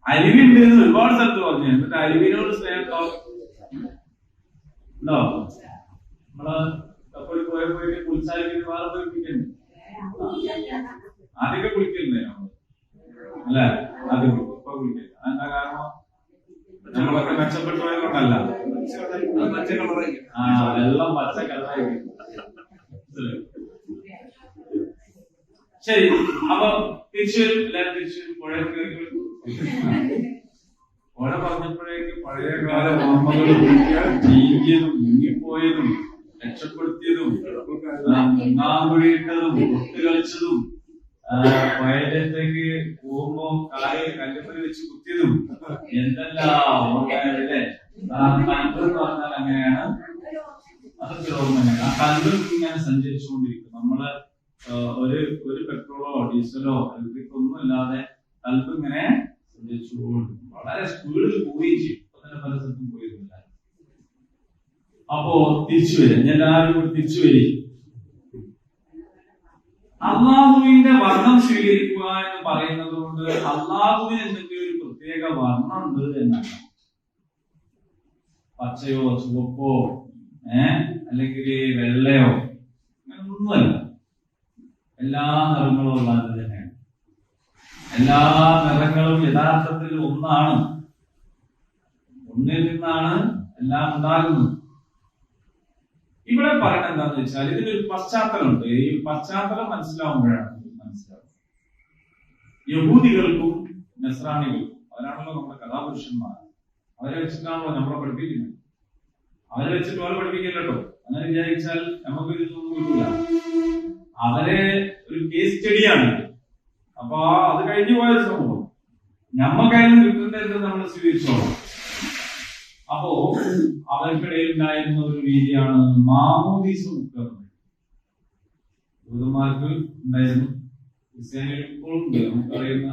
അരുവി ഉണ്ട് എന്ന് ഒരുപാട് സ്ഥലത്ത് പറഞ്ഞു. എന്നിട്ട് അരുവിനോട് സ്നേഹം ഉണ്ടോ? നമ്മള് പോയിട്ട് കുളിച്ചാലിക്ക് വേറെ പോയി കുളിക്കണ്ടേ? ആദ്യമൊക്കെ കുളിക്കണ്ടേ നമ്മള് അല്ലെ? ആദ്യം ഇപ്പൊ കുളിക്കില്ല. എന്താ കാരണം? നമ്മളൊക്കെ മെച്ചപ്പെട്ടു പോയതുകൊണ്ടല്ല. വെള്ളം പച്ച കളറായി. ശരി, അപ്പൊ തിരിച്ചു വരും, എല്ലാരും തിരിച്ചു വരും. പുഴ പറഞ്ഞപ്പോഴേക്ക് പഴയകാല ഓർമ്മകളും ജീവിയതും മുങ്ങിപ്പോയതും രക്ഷപ്പെടുത്തിയതും മുങ്ങാങ്കുഴിയിട്ടതും ഒത്തു കളിച്ചതും വയലത്തേക്ക് പോകുമ്പോ കാലിൽ കല്ലുപ്പല് വെച്ച് കുത്തിയതും എന്തെല്ലാം ഓർമ്മയല്ലേ. കല്ല് എന്ന് പറഞ്ഞാൽ അങ്ങനെയാണ്, അതൊക്കെ ഓർമ്മ. ആ കല്ല് ഇങ്ങനെ സഞ്ചരിച്ചുകൊണ്ടിരിക്കും. നമ്മള് ഒരു പെട്രോളോ ഡീസലോ ഇലക്ട്രിക് ഒന്നും ഇല്ലാതെ കല്ല് ഇങ്ങനെ സഞ്ചരിച്ചുകൊണ്ടിരിക്കും. വളരെ സ്പീഡിൽ പോവുകയും ചെയ്യും. പല സ്ഥലത്തും പോയിരുന്നില്ല. അപ്പോ തിരിച്ചു വരും, എല്ലാവരും കൂടി തിരിച്ചു വരും. അള്ളാഹുവിന്റെ വർണ്ണം സ്വീകരിക്കുക എന്ന് പറയുന്നത് കൊണ്ട് അള്ളാഹുവിന് എന്തെങ്കിലും ഒരു പ്രത്യേക വർണ്ണം ഉണ്ട് എന്നാണ്. പച്ചയോ ചുവപ്പോ അല്ലെങ്കിൽ വെള്ളയോ അങ്ങനൊന്നുമല്ല. എല്ലാ നിറങ്ങളും ഉള്ളത് തന്നെയാണ്. എല്ലാ നിറങ്ങളും യഥാർത്ഥത്തിൽ ഒന്നാണ്. ഒന്നിൽ നിന്നാണ് എല്ലാം ഉണ്ടാകുന്നത്. ഇവിടെ പറയുന്നത് എന്താണെന്ന് വെച്ചാൽ ഇതിനൊരു പശ്ചാത്തലമുണ്ട്. ഈ പശ്ചാത്തലം മനസ്സിലാവുമ്പോഴാണ് മനസ്സിലാവുന്നത്. യഹൂദികൾക്കും നസ്രാണികൾക്കും, അവരാണല്ലോ നമ്മുടെ കഥാപുരുഷന്മാർ, അവരെ വെച്ചിട്ടാണല്ലോ നമ്മളെ പഠിപ്പിക്കുന്നത്. അവരെ വെച്ചിട്ട് അവരെ പഠിപ്പിക്കില്ലട്ടോ. അങ്ങനെ വിചാരിച്ചാൽ നമുക്ക് ഇതൊന്നും കിട്ടില്ല. അവരെ ഒരു കേസ് സ്റ്റഡിയാണ്. അപ്പൊ അത് കഴിഞ്ഞു പോയൊരു സംഭവം ഞമ്മക്കായാലും കിട്ടുന്നത് നമ്മൾ സ്വീകരിച്ചോളാം. അപ്പോ അവർക്കിടയിൽ ഉണ്ടായിരുന്ന ഒരു രീതിയാണ് മാമോദീസ മുക്കുന്നത്. യൂതന്മാർക്ക് ഉണ്ടായിരുന്നു, ക്രിസ്ത്യാനികൾക്കും ഉണ്ട്, നമുക്കറിയുന്ന.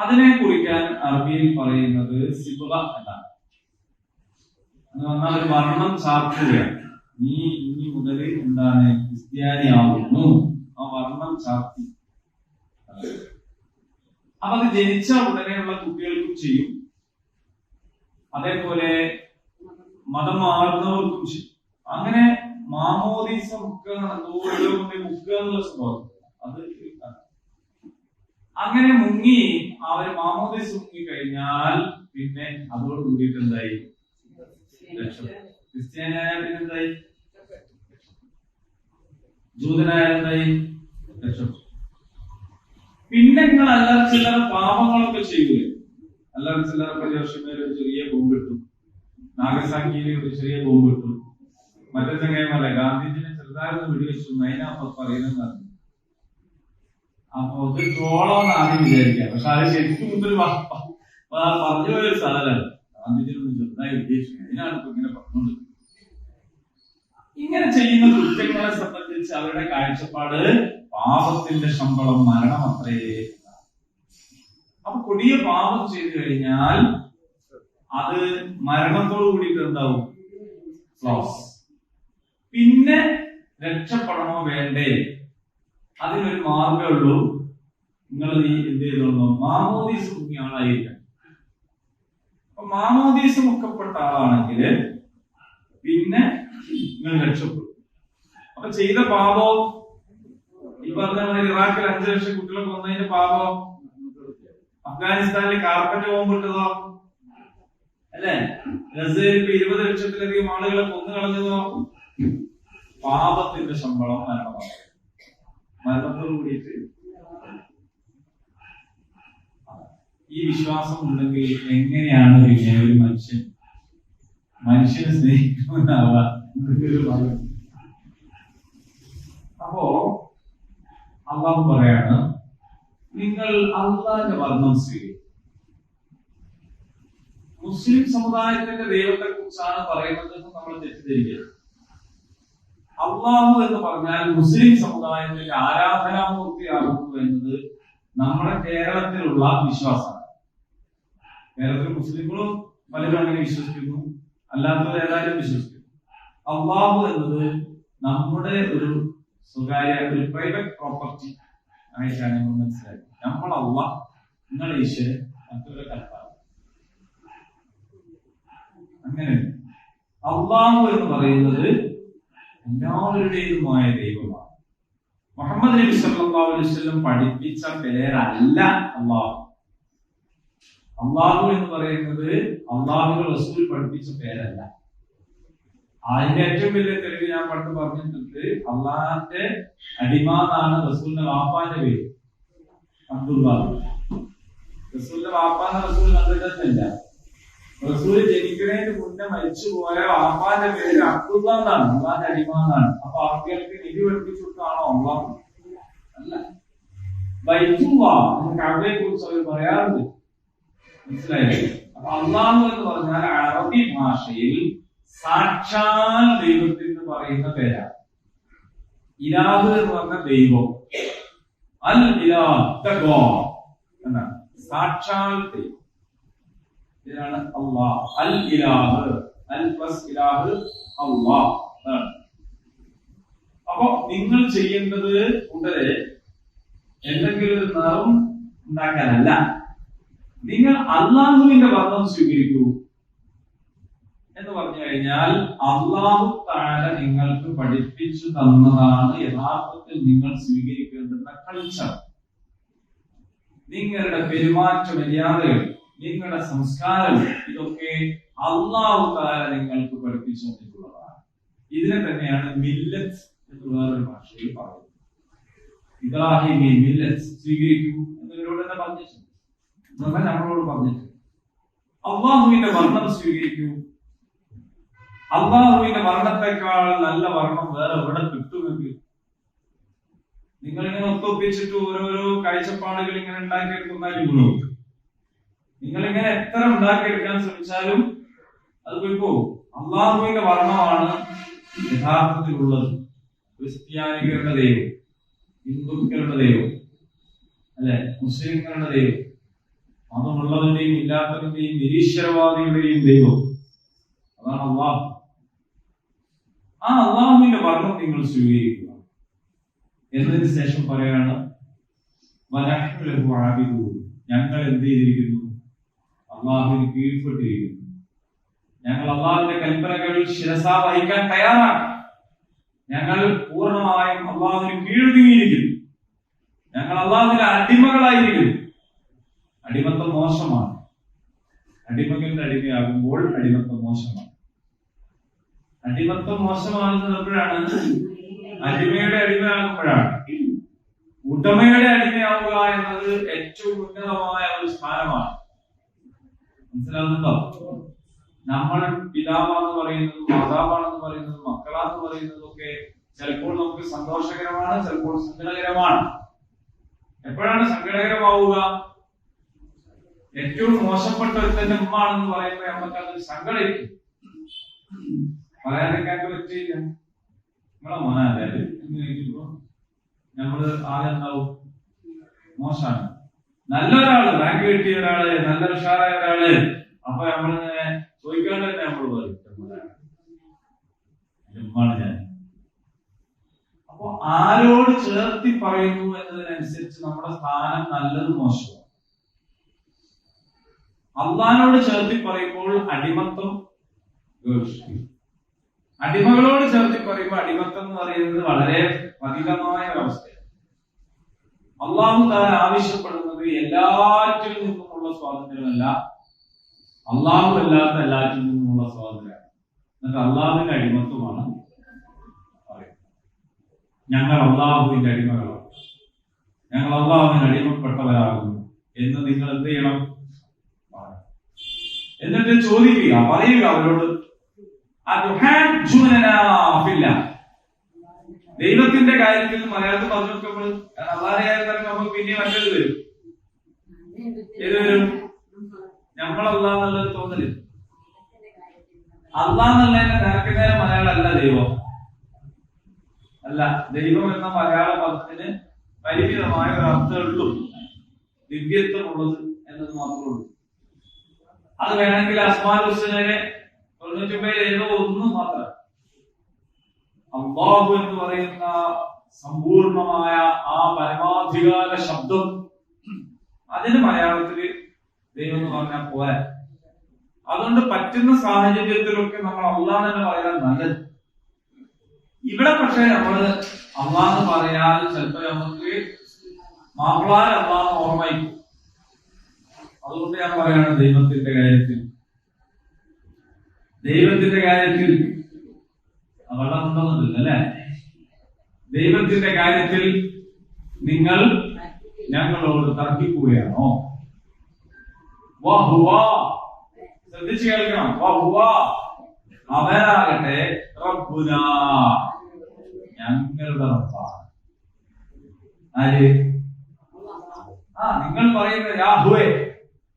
അതിനെ കുറിക്കാൻ അറബിയിൽ പറയുന്നത് സിബ്ഗ എന്നാണ്. എന്ന് പറഞ്ഞാൽ ഒരു വർണ്ണം ചാർത്തുകയാണ്. നീ ഇനി മുതൽ എന്താണ് ക്രിസ്ത്യാനിയാവുന്നു, ആ വർണ്ണം ചാർത്തി. അപ്പൊ അത് ജനിച്ച ഉടനെയുള്ള കുട്ടികൾക്കും ചെയ്യും, അതേപോലെ മതം മാറുന്നവർക്കും ശരി. അങ്ങനെ മാമോദീസ മുക്കുക മുക്കുക എന്നുള്ള സ്വഭാവം അത് അങ്ങനെ മുങ്ങി അവര് മാമോദീസ മുങ്ങി കഴിഞ്ഞാൽ പിന്നെ അതോട് കൂടിയിട്ട് എന്തായി? ക്രിസ്ത്യാനിയായ എന്തായി? ജൂതനായ എന്തായി? പിന്നെ നിങ്ങൾ അല്ലറ ചില്ലറ പാപങ്ങളൊക്കെ ചെയ്യൂലേ? അല്ലറ ചില്ലറ പരിവർഷമേൽ ഒരു ചെറിയ ബോംബ് ഇട്ടു, നാഗസാക്കിയിൽ ഒരു ചെറിയ ബോംബ് ഇട്ടു, മറ്റേ ചങ്ങയമല്ല ഗാന്ധിജിനെ ചെറുതായിരുന്നു വെടിവെച്ചു, അതിനപ്പോ പറയുന്നത്. അപ്പൊ അത് ട്രോളോന്ന് ആദ്യം വിചാരിക്കാം, പക്ഷെ അത് ശരിക്കും മുമ്പിൽ പറഞ്ഞു പോയൊരു സാധനമാണ്. ഗാന്ധിജിനൊന്നും ചെറുതായി ഉദ്ദേശിച്ചു, അതിനാണ് ഇപ്പൊ ഇങ്ങനെ പറഞ്ഞുകൊണ്ട്. ഇങ്ങനെ ചെയ്യുന്ന കുറ്റങ്ങളെ സംബന്ധിച്ച് അവരുടെ കാഴ്ചപ്പാട് പാപത്തിന്റെ ശമ്പളം മരണം അത്രേ. അപ്പൊ കൊടിയ പാപം ചെയ്തു കഴിഞ്ഞാൽ അത് മരണത്തോടു കൂടിയിട്ട് എന്താവും? ക്ലോസ്. പിന്നെ രക്ഷപ്പെടണോ വേണ്ടേ? അതിനൊരു മാർഗമേ ഉള്ളൂ. നിങ്ങൾ എന്ത് ചെയ്തോളൂ? മാമോദീസ് മുങ്ങിയ ആളായിരിക്കണം. അപ്പൊ മാമോദീസ് മുക്കപ്പെട്ട ആളാണെങ്കിൽ പിന്നെ നിങ്ങൾ രക്ഷപ്പെടും. അപ്പൊ ചെയ്ത പാപം ഈ പറഞ്ഞ ഇറാഖിൽ 5 ലക്ഷം കുട്ടികളെ കൊന്നതിന്റെ പാപം, അഫ്ഗാനിസ്ഥാനിൽ കാർപ്പറ്റ് ബോംബിട്ടതോ അല്ലെ, ഗസയിൽ 20 ലക്ഷത്തിലധികം ആളുകളെ കൊന്നു കളഞ്ഞതോ, പാപത്തിന്റെ ശമ്പളം മരണമാണ്. മരണത്തോട് കൂടിയിട്ട് ഈ വിശ്വാസം ഉണ്ടെങ്കിൽ എങ്ങനെയാണ് ഒരു മനുഷ്യനെ സ്നേഹിക്കുമെന്നാവുക? അപ്പോ അള്ളാഹു പറയാണ്, നിങ്ങൾ അള്ളാഹിന്റെ വർണ്ണം സ്വീകരിക്കും. മുസ്ലിം സമുദായത്തിന്റെ ദൈവത്തെ കുറിച്ചാണ് പറയുന്നത് എന്ന് നമ്മൾ തെറ്റിദ്ധരിക്കരുത്. അള്ളാഹു എന്ന് പറഞ്ഞാൽ മുസ്ലിം സമുദായത്തിന്റെ ആരാധനാമൂർത്തിയാകുന്നു എന്നത് നമ്മുടെ കേരളത്തിലുള്ള വിശ്വാസമാണ്. കേരളത്തിൽ മുസ്ലിങ്ങളും പലരും അങ്ങനെ വിശ്വസിക്കുന്നു, അല്ലാത്തവർ ഏതായാലും വിശ്വസിക്കുന്നു. അള്ളാഹു എന്നത് നമ്മുടെ ഒരു സ്വകാര്യ, ഒരു പ്രൈവറ്റ് പ്രോപ്പർട്ടി ആയിട്ടാണ് നമ്മൾ മനസ്സിലാക്കുന്നത്. നമ്മൾ അള്ളാഹ്, നിങ്ങൾ ഈശ്വരൻ, മറ്റൊരു കൽപ്പാണ്. അങ്ങനെ അള്ളാഹു എന്ന് പറയുന്നത് എല്ലാവരുടേതുമായ ദൈവമാണ്. മുഹമ്മദ് നബി സല്ലല്ലാഹു അലൈഹി വസല്ലം പഠിപ്പിച്ച പേരല്ല അള്ളാഹു. അള്ളാഹു എന്ന് പറയുന്നത് അള്ളാഹുവിന്റെ റസൂൽ പഠിപ്പിച്ച പേരല്ല. അതിന്റെ ഏറ്റവും വലിയ തെളിവ് ഞാൻ പണ്ട് പറഞ്ഞിട്ടുണ്ട്. അള്ളാഹിന്റെ അടിമാന്നാണ് റസൂലിന്റെ വാപ്പാന്റെ പേര്, അബ്ദുല്ലാഹ്. റസൂലിന്റെ വാപ്പാന്റെ റസൂൽ കണ്ടിട്ടില്ല. റസൂൽ ജനിക്കുന്നതിന് മുന്നേ മരിച്ചുപോയ വാപ്പാന്റെ പേര് അബ്ദുല്ലാഹ് എന്നാണ്, അള്ളാഹിന്റെ അടിമാന്നാണ്. അപ്പൊ അറബികൾക്ക് നിധി പഠിപ്പിച്ചു കൊടുത്താണോ അള്ളാഹു? അല്ല. ബൈത്തുല്ലാഹ് കഅബയെ കുറിച്ച് അവർ പറയാറുണ്ട്, മനസ്സിലായില്ലേ? അപ്പൊ അള്ളാഹു എന്ന് പറഞ്ഞാൽ അറബി ഭാഷയിൽ സാക്ഷാൽ ദൈവത്തിന് പറയുന്ന പേരാണ്. ഇലാഹ് എന്ന് പറഞ്ഞ ദൈവം, അൽ ഇലാഹ് എന്നാണ് സാക്ഷാൽ ദൈവം. ഇതിനാണ് അള്ളാഹ്. അൽ ഇലാഹ്, അൽ പ്ലസ് ഇലാഹ് അള്ളാഹ്. അപ്പൊ നിങ്ങൾ ചെയ്യേണ്ടത് കൂട്ടരെ എന്തെങ്കിലും ഒരു നിറം ഉണ്ടാക്കാനല്ല, നിങ്ങൾ അള്ളാഹുവിന്റെ വർണ്ണം സ്വീകരിക്കൂ എന്ന് പറഞ്ഞു കഴിഞ്ഞാൽ അള്ളാഹു തആല നിങ്ങൾക്ക് പഠിപ്പിച്ചു തന്നതാണ് യഥാർത്ഥത്തിൽ നിങ്ങൾ സ്വീകരിക്കേണ്ടുന്ന കൾച്ചർ. നിങ്ങളുടെ പെരുമാറ്റ മര്യാദകൾ, നിങ്ങളുടെ സംസ്കാരം, ഇതൊക്കെ അള്ളാഹു തആല നിങ്ങൾക്ക് പഠിപ്പിച്ചു തന്നിട്ടുള്ളതാണ്. ഇതിനെ തന്നെയാണ് മില്ലത്ത് എന്ന് വേറൊരു ഭാഷയിൽ പറയുന്നത്. ഇബ്രാഹിമി മില്ലത്ത് സ്വീകരിക്കൂ എന്നവരോട് തന്നെ പറഞ്ഞിട്ടുണ്ട്, നമ്മളോട് പറഞ്ഞിട്ടുണ്ട്. അള്ളാഹുവിന്റെ വർണ്ണം സ്വീകരിക്കൂ. അള്ളാഹുവിന്റെ വർണ്ണത്തെക്കാൾ നല്ല വർണ്ണം വേറെ എവിടെ കിട്ടുമെങ്കിൽ നിങ്ങൾ ഇങ്ങനെ ഒത്തൊപ്പിച്ചിട്ട് ഓരോരോ കാഴ്ചപ്പാടുകൾ ഇങ്ങനെ ഉണ്ടാക്കിയെടുക്കുന്നാലും ഗുണമുണ്ട്. നിങ്ങളിങ്ങനെ എത്ര ഉണ്ടാക്കിയെടുക്കാൻ ശ്രമിച്ചാലും അത് പോയി പോകും. അള്ളാഹുവിന്റെ വർണ്ണമാണ് യഥാർത്ഥത്തിലുള്ളത്. ക്രിസ്ത്യാനികളുടെ ദൈവം, ഹിന്ദുക്കളുടെ ദൈവം, അല്ലെ, മുസ്ലിങ്ങളുടെ ദൈവം, മതമുള്ളവന്റെയും ഇല്ലാത്തവന്റെയും നിരീശ്വരവാദികളുടെയും ദൈവം, അതാണ് അള്ളാഹു. ആ അള്ളാഹുവിന്റെ വർണ്ണം നിങ്ങൾ സ്വീകരിക്കുക. എന്നതിന് ശേഷം പറയാണ്, ഞങ്ങൾ എന്ത് ചെയ്തിരിക്കുന്നു? അള്ളാഹുവിന് കീഴ്പ്പെട്ടിരിക്കുന്നു. ഞങ്ങൾ അള്ളാഹുവിന്റെ കൽപ്പനകൾ ശിരസ വഹിക്കാൻ തയ്യാറാണ്. ഞങ്ങൾ പൂർണ്ണമായും അള്ളാഹുവിന് കീഴ്വഴങ്ങിയിരിക്കുന്നു. ഞങ്ങൾ അള്ളാഹുവിന്റെ അടിമകളായിരിക്കുന്നു. അടിമത്തം മോശമാണ്. അടിമകളുടെ അടിമയാകുമ്പോൾ അടിമത്തം മോശമാണ്. അടിമത്തം മോശമാകുന്നത് എപ്പോഴാണ്? അടിമയുടെ അടിമയാകുമ്പോഴാണ്. ഉടമയുടെ അടിമയാവുക എന്നത് ഏറ്റവും ഉന്നതമായ ഒരു സ്ഥാനമാണ്. മനസ്സിലാവുന്നുണ്ടോ? നമ്മൾ പിതാവാണെന്ന് പറയുന്നതും മാതാവാണെന്ന് പറയുന്നതും മക്കളാന്ന് പറയുന്നതും ഒക്കെ ചിലപ്പോൾ നമുക്ക് സന്തോഷകരമാണ്, ചിലപ്പോൾ സങ്കടകരമാണ്. എപ്പോഴാണ് സങ്കടകരമാവുക? ഏറ്റവും മോശപ്പെട്ട ഒരുത്തന്റെ ഉമ്മാണെന്ന് പറയുമ്പോൾ നമുക്ക് അത് സങ്കടിക്കും. പറയാതിരിക്കാൻ പറ്റിയില്ല. നമ്മളെ മോനല്ലേ എന്ന് ചോദിക്കുമ്പോ നമ്മള് ആരെന്താവും? മോശമാണ്. നല്ലൊരാള്, റാങ്ക് കിട്ടിയ ഒരാള്, നല്ല ഉഷാറായ ഒരാള്, അപ്പൊ നമ്മളിങ്ങനെ ചോദിക്കാണ്ട് തന്നെ നമ്മൾ പറയും ഉമ്മാണ് ഞാൻ. അപ്പൊ ആരോട് ചേർത്തി പറയുന്നു എന്നതിനനുസരിച്ച് നമ്മുടെ സ്ഥാനം നല്ലത് മോശമാണ്. അള്ളാഹിനോട് ചേർത്തി പറയുമ്പോൾ അടിമത്തം, അടിമകളോട് ചേർത്തി പറയുമ്പോൾ അടിമത്തം എന്ന് പറയുന്നത് വളരെ പതിതമായ ഒരവസ്ഥയാണ്. അള്ളാഹു താൻ ആവശ്യപ്പെടുന്നത് എല്ലാറ്റിൽ നിന്നുമുള്ള സ്വാതന്ത്ര്യമല്ല, അള്ളാഹു അല്ലാത്ത എല്ലാറ്റിൽ നിന്നുമുള്ള സ്വാതന്ത്ര്യമാണ്. എന്നിട്ട് അള്ളാഹുവിന്റെ അടിമത്വമാണ് പറയുന്നത്. ഞങ്ങൾ അള്ളാഹുവിന്റെ അടിമകളാണ്, ഞങ്ങൾ അള്ളാഹുവിന് അടിമപ്പെട്ടവരാകുന്നു എന്ന് നിങ്ങൾ എന്ത് ചെയ്യണം? എന്നിട്ട് ചോദിക്കുക, പറയുക അവരോട്, ദൈവത്തിന്റെ കാര്യത്തിൽ മലയാളത്തിൽ പറഞ്ഞു നോക്കുമ്പോൾ അള്ളാഹുവിന്റെ കാര്യത്തിൽ നമുക്ക് പിന്നെ മറ്റൊരു വരും. ഏത് വരും? നമ്മൾ അള്ളാഹ് എന്നുള്ളത് തോന്നല്. അള്ളാഹ് എന്നുള്ളതിന്റെ നേരത്തെ നേരം മലയാളം അല്ല ദൈവം അല്ല. ദൈവം എന്ന മലയാള പദത്തിന് പരിമിതമായ ഒരു അർത്ഥമുള്ളൂ, ദിവ്യത്വമുള്ളത് എന്നത് മാത്രമേ ഉള്ളൂ. അത് വേണമെങ്കിൽ അസ്മാഉൽ ഹുസ്നയിലെ 99 ഏതോ ഒന്ന് മാത്രം. അല്ലാഹു എന്ന് പറയുന്ന സമ്പൂർണമായ ആ പരമാധികാര ശബ്ദം, അതിന് മലയാളത്തില് ദൈവം എന്ന് പറഞ്ഞാൽ പോരാ. അതുകൊണ്ട് പറ്റുന്ന സാഹചര്യത്തിലൊക്കെ നമ്മൾ അള്ളാഹ് എന്ന് പറയാൻ നല്ലത്. ഇവിടെ പക്ഷെ നമ്മള് അള്ളാഹ് പറയാൻ ചിലപ്പോ നമുക്ക് മാപ്പിളാർ അള്ളാഹ് ഓർമ്മയിക്കും. അതുകൊണ്ട് ഞാൻ പറയാണ്, ദൈവത്തിന്റെ കാര്യത്തിൽ വെള്ളം ഉണ്ടോന്നില്ല അല്ലെ? ദൈവത്തിന്റെ കാര്യത്തിൽ നിങ്ങൾ ഞങ്ങളോട് തർക്കിക്കുകയാണോ? ശ്രദ്ധിച്ചു കേൾക്കണം. അവനാകട്ടെ റബ്ബുനാ, ഞങ്ങളുടെ റബ്ബാണ്. ആര്? നിങ്ങൾ പറയുന്ന യാഹ്വേ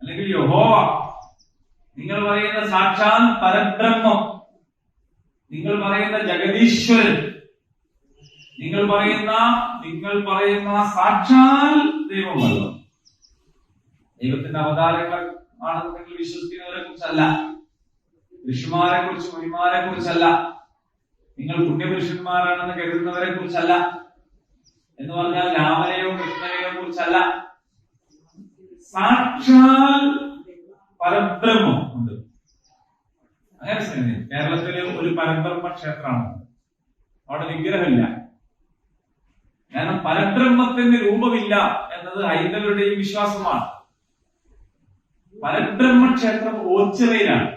അല്ലെങ്കിൽ യഹോവ, നിങ്ങൾ പറയുന്ന സാക്ഷാൽ പരബ്രഹ്മം, നിങ്ങൾ പറയുന്ന ജഗദീശ്വരൻ, നിങ്ങൾ പറയുന്ന സാക്ഷാൽ ദൈവമല്ല. ദൈവത്തിന്റെ അവതാരങ്ങൾ ആണെന്ന് നിങ്ങൾ വിശ്വസിക്കുന്നവരെ കുറിച്ചല്ല, ഋഷിമാരെ കുറിച്ച് മുനിമാരെ കുറിച്ചല്ല, നിങ്ങൾ പുണ്യപുരുഷന്മാരാണെന്ന് കരുതുന്നവരെ കുറിച്ചല്ല, എന്ന് പറഞ്ഞാൽ രാമനെയോ കൃഷ്ണനെയോ കുറിച്ചല്ല. സാക്ഷാൽ പരബ്രഹ്മം ഉണ്ട്. അങ്ങനെ കേരളത്തിലെ ഒരു പരബ്രഹ്മ ക്ഷേത്രമാണ്, അവിടെ വിഗ്രഹമില്ല. കാരണം പരബ്രഹ്മത്തിന് രൂപമില്ല എന്നത് ഹൈന്ദവരുടെയും വിശ്വാസമാണ്. പരബ്രഹ്മ ക്ഷേത്രം ഓച്ചിറയിലാണ്.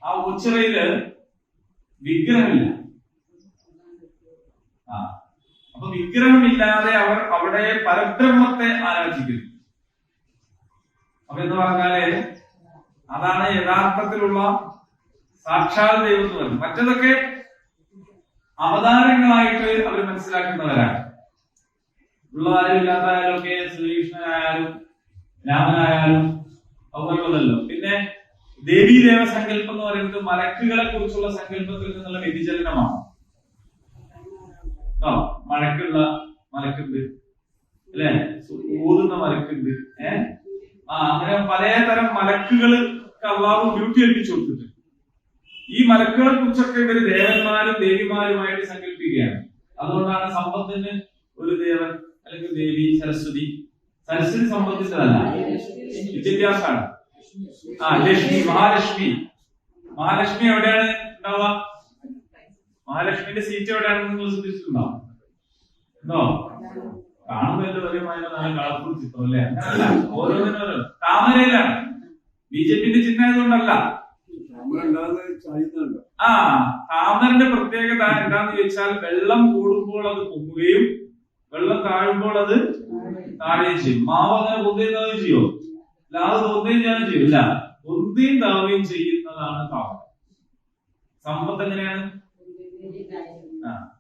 ആ ഓച്ചിറയില് വിഗ്രഹമില്ല. അപ്പൊ വിഗ്രഹമില്ലാതെ അവർ അവിടെ പരബ്രഹ്മത്തെ ആരാധിക്കുന്നു. അപ്പൊ എന്ന് പറഞ്ഞാല് അതാണ് യഥാർത്ഥത്തിലുള്ള സാക്ഷാൽ ദൈവം എന്ന് പറയുന്നത്. മറ്റതൊക്കെ അവതാരങ്ങളായിട്ട് അവർ മനസ്സിലാക്കുന്നവരാണ്. ഉള്ളതായാലും ഇല്ലാത്തതായാലും ഒക്കെ ശ്രീകൃഷ്ണനായാലും രാമനായാലും അതുപോലല്ലോ. പിന്നെ ദേവീദേവ സങ്കല്പം എന്ന് പറയുന്നത് മലക്കുകളെ കുറിച്ചുള്ള സങ്കല്പത്തിൽ നിന്നുള്ള വ്യതിചലനമാണ്. മലക്കുണ്ട് അല്ലെ, ഊതുന്ന മലക്കുണ്ട്. അങ്ങനെ പലതരം മലക്കുകൾ അള്ളാഹു ഡ്യൂട്ടി ഏൽപ്പിച്ചു കൊടുത്തിട്ടുണ്ട്. ഈ മലക്കുകളെ കുറിച്ചൊക്കെ ഇവര് ദേവന്മാരും ദേവിമാരുമായിട്ട് സങ്കല്പിക്കുകയാണ്. അതുകൊണ്ടാണ് സമ്പത്തിന് ഒരു ദേവൻ അല്ലെങ്കിൽ ദേവി. സരസ്വതി സമ്പത്തിൻ്റെതല്ല, വിദ്യാഭ്യാസമാണ്. ലക്ഷ്മി, മഹാലക്ഷ്മി. മഹാലക്ഷ്മി എവിടെയാണ് ഉണ്ടാവുക? മഹാലക്ഷ്മിന്റെ സീറ്റ് എവിടെയാണെന്ന് നിങ്ങൾ ശ്രദ്ധിച്ചിട്ടുണ്ടോ? ഉണ്ടോ? കാണുമ്പോൾ വലിയ നല്ല കളർഫുൾ ചിത്രം അല്ലേ? അങ്ങനല്ല, ഓരോന്നിനും താമരയിലാണ്. ബിജെപിന്റെ ചിഹ്നം ആയതുകൊണ്ടല്ല. താമരന്റെ പ്രത്യേകത എന്താന്ന് ചോദിച്ചാൽ വെള്ളം കൂടുമ്പോൾ അത് പൊങ്ങുകയും വെള്ളം താഴുമ്പോൾ അത് താഴുകയും ചെയ്യും. മാവ് അങ്ങനെ പൊന്തുകയും താവുകയും ചെയ്യോ? അല്ല, അത് പൊന്തുകയും ചെയ്യാനും ചെയ്യില്ല. പൊന്തുകയും താവുകയും ചെയ്യുന്നതാണ് താമര. സമ്പത്ത് എങ്ങനെയാണ്?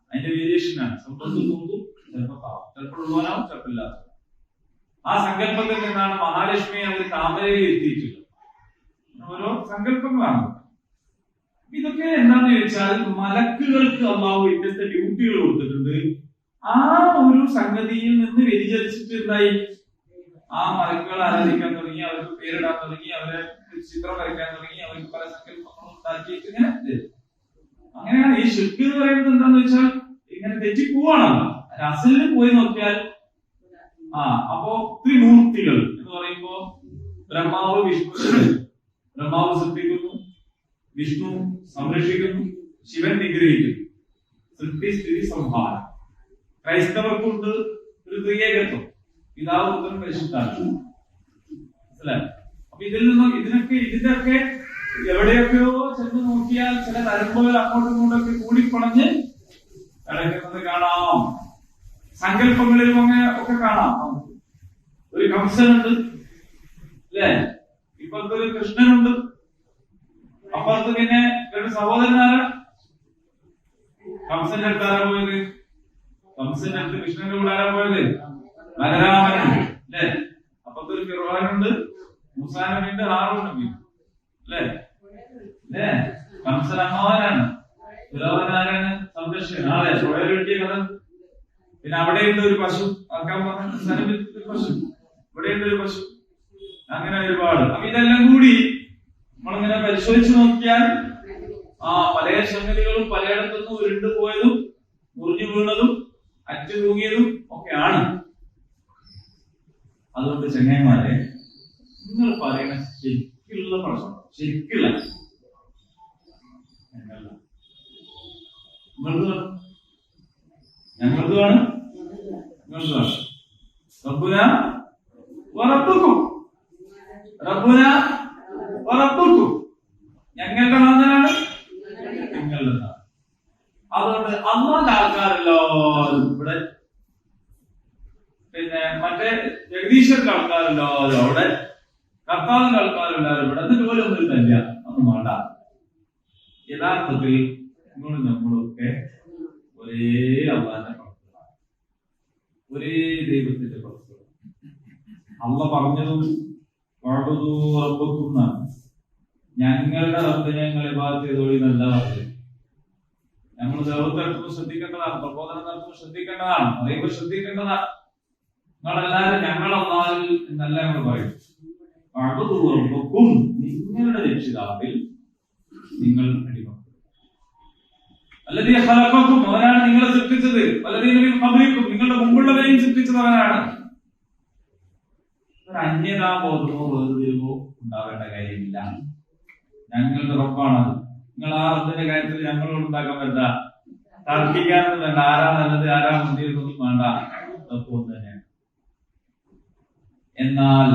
അതിന്റെ വേരിയേഷൻ ആണ്. സമ്പത്ത് പൊന്തും, ചിലപ്പോൾ താവും, ചിലപ്പോൾ ഉള്ളവനാവും, ചിലപ്പോൾ ഇല്ലാത്ത. ആ സങ്കല്പത്തിൽ നിന്നാണ് മഹാലക്ഷ്മിയെ അവർ താമരയിൽ എത്തിയിട്ടുള്ളത്. ഓരോ സങ്കല്പങ്ങളാണ് ഇതൊക്കെ. എന്താന്ന് ചോദിച്ചാൽ മലക്കുകൾക്ക് അള്ളാഹു വ്യത്യസ്ത ഡ്യൂട്ടികൾ കൊടുത്തിട്ടുണ്ട്. ആ ഒരു സംഗതിയിൽ നിന്ന് വ്യതിചലിച്ചിട്ട് എന്തായി? ആ മലക്കുകളെ ആരാധിക്കാൻ തുടങ്ങി, അവർക്ക് പേരിടാൻ തുടങ്ങി, അവരെ ചിത്രം വരയ്ക്കാൻ തുടങ്ങി, അവർക്ക് പല സങ്കല്പങ്ങളും ഉണ്ടാക്കിയിട്ട് ഇങ്ങനെ. അങ്ങനെയാണ് ഈ ശിർക്ക് എന്ന് പറയുന്നത്. എന്താന്ന് വെച്ചാൽ ഇങ്ങനെ തെറ്റിപ്പോവാണല്ലോ. അസലിൽ പോയി നോക്കിയാൽ അപ്പോ ത്രിമൂർത്തികൾ എന്ന് പറയുമ്പോ ബ്രഹ്മാവ്, വിഷ്ണു. ബ്രഹ്മാവ് സൃഷ്ടിക്കുന്നു, വിഷ്ണു സംരക്ഷിക്കുന്നു, ശിവൻ നിഗ്രഹിക്കുന്നു. സൃഷ്ടി, സ്ഥിതി, സംഹാരം. ക്രൈസ്തവർക്കുണ്ട് ഒരു ത്രിയേകത്വം, പിതാവ്, പുത്രൻ, പരിശുദ്ധാത്മാവ്. മനസ്സിലായി? അപ്പൊ ഇതിന്റെയൊക്കെ എവിടെയൊക്കെയോ ചെന്ന് നോക്കിയാൽ ചില തരമ്പുകൾ അങ്ങോട്ടും ഇങ്ങോട്ടൊക്കെ കൂടിപ്പണഞ്ഞ് കിടക്കുന്നത് കാണാം. സങ്കല്പങ്ങളിലും അങ്ങനെ ഒക്കെ കാണാം. ഒരു കംസനുണ്ട് അല്ലേ? ഇപ്പുറത്ത് ഒരു കൃഷ്ണനുണ്ട്. അപ്പുറത്ത് പിന്നെ ഒരു സഹോദരനാര കംസന്റെ അടുത്ത് ആരാ പോയത്? കംസന്റെ അടുത്ത് കൃഷ്ണന്റെ കൂടെ ആരാ പോയത്? ബലരാമനാണ് അല്ലേ? അപ്പുറത്ത് ഒരു ഫിർഔനുണ്ട്, മൂസാ നബിയുണ്ട്, ഹാറൂൻ നബിയുണ്ട് അല്ലേ? അല്ലേ? കംസൻ അമ്മാവനാണ്, ഫിർഔൻ ആരാണ്? സംരക്ഷകൻ. ആളെ ചോഴൽ വെട്ടിയ കഥ. പിന്നെ അവിടെയുണ്ട് ഒരു പശു, ആക്കാൻ പറഞ്ഞ പശു, ഇവിടെയുണ്ട് ഒരു പശു. അങ്ങനെ ഒരുപാട്. അപ്പൊ ഇതെല്ലാം കൂടി നമ്മളിങ്ങനെ പരിശോധിച്ച് നോക്കിയാൽ പല സംഗതികളും പലയിടത്തുനിന്നും ഉരുണ്ടു പോയതും മുറിഞ്ഞു വീണതും അറ്റു തൂങ്ങിയതും ഒക്കെയാണ്. അതുകൊണ്ട് ചങ്ങന്മാരെ, നിങ്ങൾ പറയുന്ന ശരിക്കുള്ള പ്രശ്നം ശരിക്കില്ല. ഞങ്ങളതാണ് റബ്ബുന വറബ്ബുക്കും, റബ്ബുന വറബ്ബുക്കും. ഞങ്ങളുടെ നാഥനാണ്, നിങ്ങളുടെ നാഥൻ. അതുകൊണ്ട് അള്ളാന്റെ ആൾക്കാരെല്ലാവരും ഇവിടെ, പിന്നെ മറ്റേ ജഗദീശ്വരന്റെ ആൾക്കാരെല്ലാവരും അവിടെ, കർത്താവിന്റെ ആൾക്കാരെല്ലാവരും ഇവിടെ. എന്നിട്ട് പോലും ഒന്നും തല്ല, ഒന്നും വേണ്ട. യഥാർത്ഥത്തിൽ നിങ്ങളും നമ്മളൊക്കെ ഒരേ അള്ളാന്റെ പ്രവർത്തനമാണ്, ഒരേ ദൈവത്തിന്റെ പ്രവർത്തനം. അള്ള പറഞ്ഞതും റബ്ബുക്കും, ഞങ്ങളുടെ റബ്ബിനെ ഞങ്ങൾ ഇബാദത്ത് ചെയ്തോളി എന്നല്ല പറഞ്ഞത്. നമ്മൾ ദഅവത്ത് നടത്തുമ്പോൾ ശ്രദ്ധിക്കേണ്ടതാണ്, പ്രബോധനം നടത്തുമ്പോൾ ശ്രദ്ധിക്കേണ്ടതാണ്, പറയുമ്പോൾ ശ്രദ്ധിക്കേണ്ടതാണ്. നിങ്ങളെല്ലാവരും ഞങ്ങൾ അല്ലാഹുവിൽ എന്നല്ല നമ്മൾ പറയും. റബ്ബുക്കും, നിങ്ങളുടെ രക്ഷിതാവിൽ നിങ്ങൾ അടിമപ്പെടും. അല്ലദീ ഖലഖക്കും, അവനാണ് നിങ്ങളെ സൃഷ്ടിച്ചത്. വല്ലദീന മിൻ ഖബ്ലിക്കും, നിങ്ങളുടെ മുമ്പുള്ളവരെയും സൃഷ്ടിച്ചത് അവനാണ്. ഒരു അന്യതാബോധമോ വേർതിരിവോ ഉണ്ടാവേണ്ട കാര്യമില്ല. ഞങ്ങളുടെ റബ്ബാണത്. നിങ്ങൾ ആ റബ്ബിന്റെ കാര്യത്തിൽ ഞങ്ങളോട് ഉണ്ടാക്കാൻ പറ്റില്ല, തർക്കിക്കാനൊന്നും വേണ്ട. ആരാ നല്ലത്, ആരാ മുന്തിയൊന്നും വേണ്ട, തത്വം തന്നെയാണ്. എന്നാൽ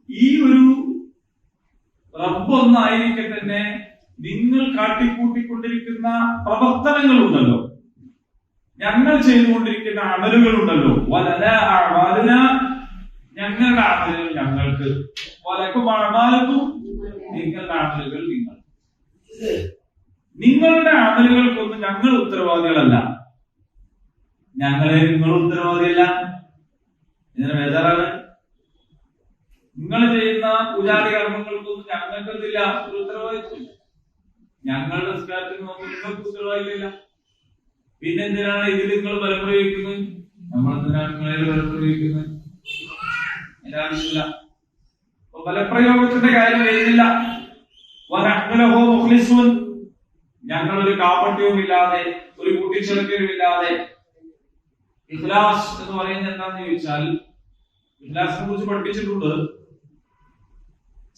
ഈ ഒരു റബ്ബ് ഒന്നായിരിക്കെ തന്നെ നിങ്ങൾ കാട്ടിക്കൂട്ടിക്കൊണ്ടിരിക്കുന്ന പ്രവർത്തനങ്ങളുണ്ടല്ലോ, ഞങ്ങൾ ചെയ്തുകൊണ്ടിരിക്കുന്ന അമലുകളുണ്ടല്ലോ. ഞങ്ങളുടെ അമലുകൾ ഞങ്ങൾക്ക്, വലക്കും അമാലക്കും, നിങ്ങളുടെ അമലുകൾ നിങ്ങൾ. നിങ്ങളുടെ അമലുകൾക്കൊന്നും ഞങ്ങൾ ഉത്തരവാദികളല്ല, ഞങ്ങളെ നിങ്ങൾ ഉത്തരവാദിയല്ല. ഇതിന് ബേജാറാണ്. നിങ്ങൾ ചെയ്യുന്ന പൂജാതി കർമ്മങ്ങൾക്കൊന്നും ഞങ്ങൾക്കെന്തില്ല, ഒരു ഉത്തരവാദിത്വം. ഞങ്ങളുടെ നിസ്കാരത്തിന് നോക്കി നിങ്ങൾക്ക് ഉത്തരവാദിത്തമില്ല. പിന്നെന്തിനാണ് ഇതിൽ നിങ്ങൾ ബലം പ്രയോഗിക്കുന്നത്? നമ്മളെന്തിനാണ് നിങ്ങളെ ബലം പ്രയോഗിക്കുന്നത്? അതിന്റെ ആവശ്യമില്ല. അപ്പൊ ബലപ്രയോഗത്തിന്റെ കാര്യം വരുന്നില്ല. ഞങ്ങളൊരു കാപ്പട്യവും ഇല്ലാതെ, ഒരു കൂട്ടിച്ചേർക്കലും ഇല്ലാതെ. ഇഖ്ലാസ് എന്ന് പറയുന്നത് എന്താന്ന് ചോദിച്ചാൽ, ഇഖ്ലാസിനെ കുറിച്ച് പഠിപ്പിച്ചിട്ടുണ്ട്.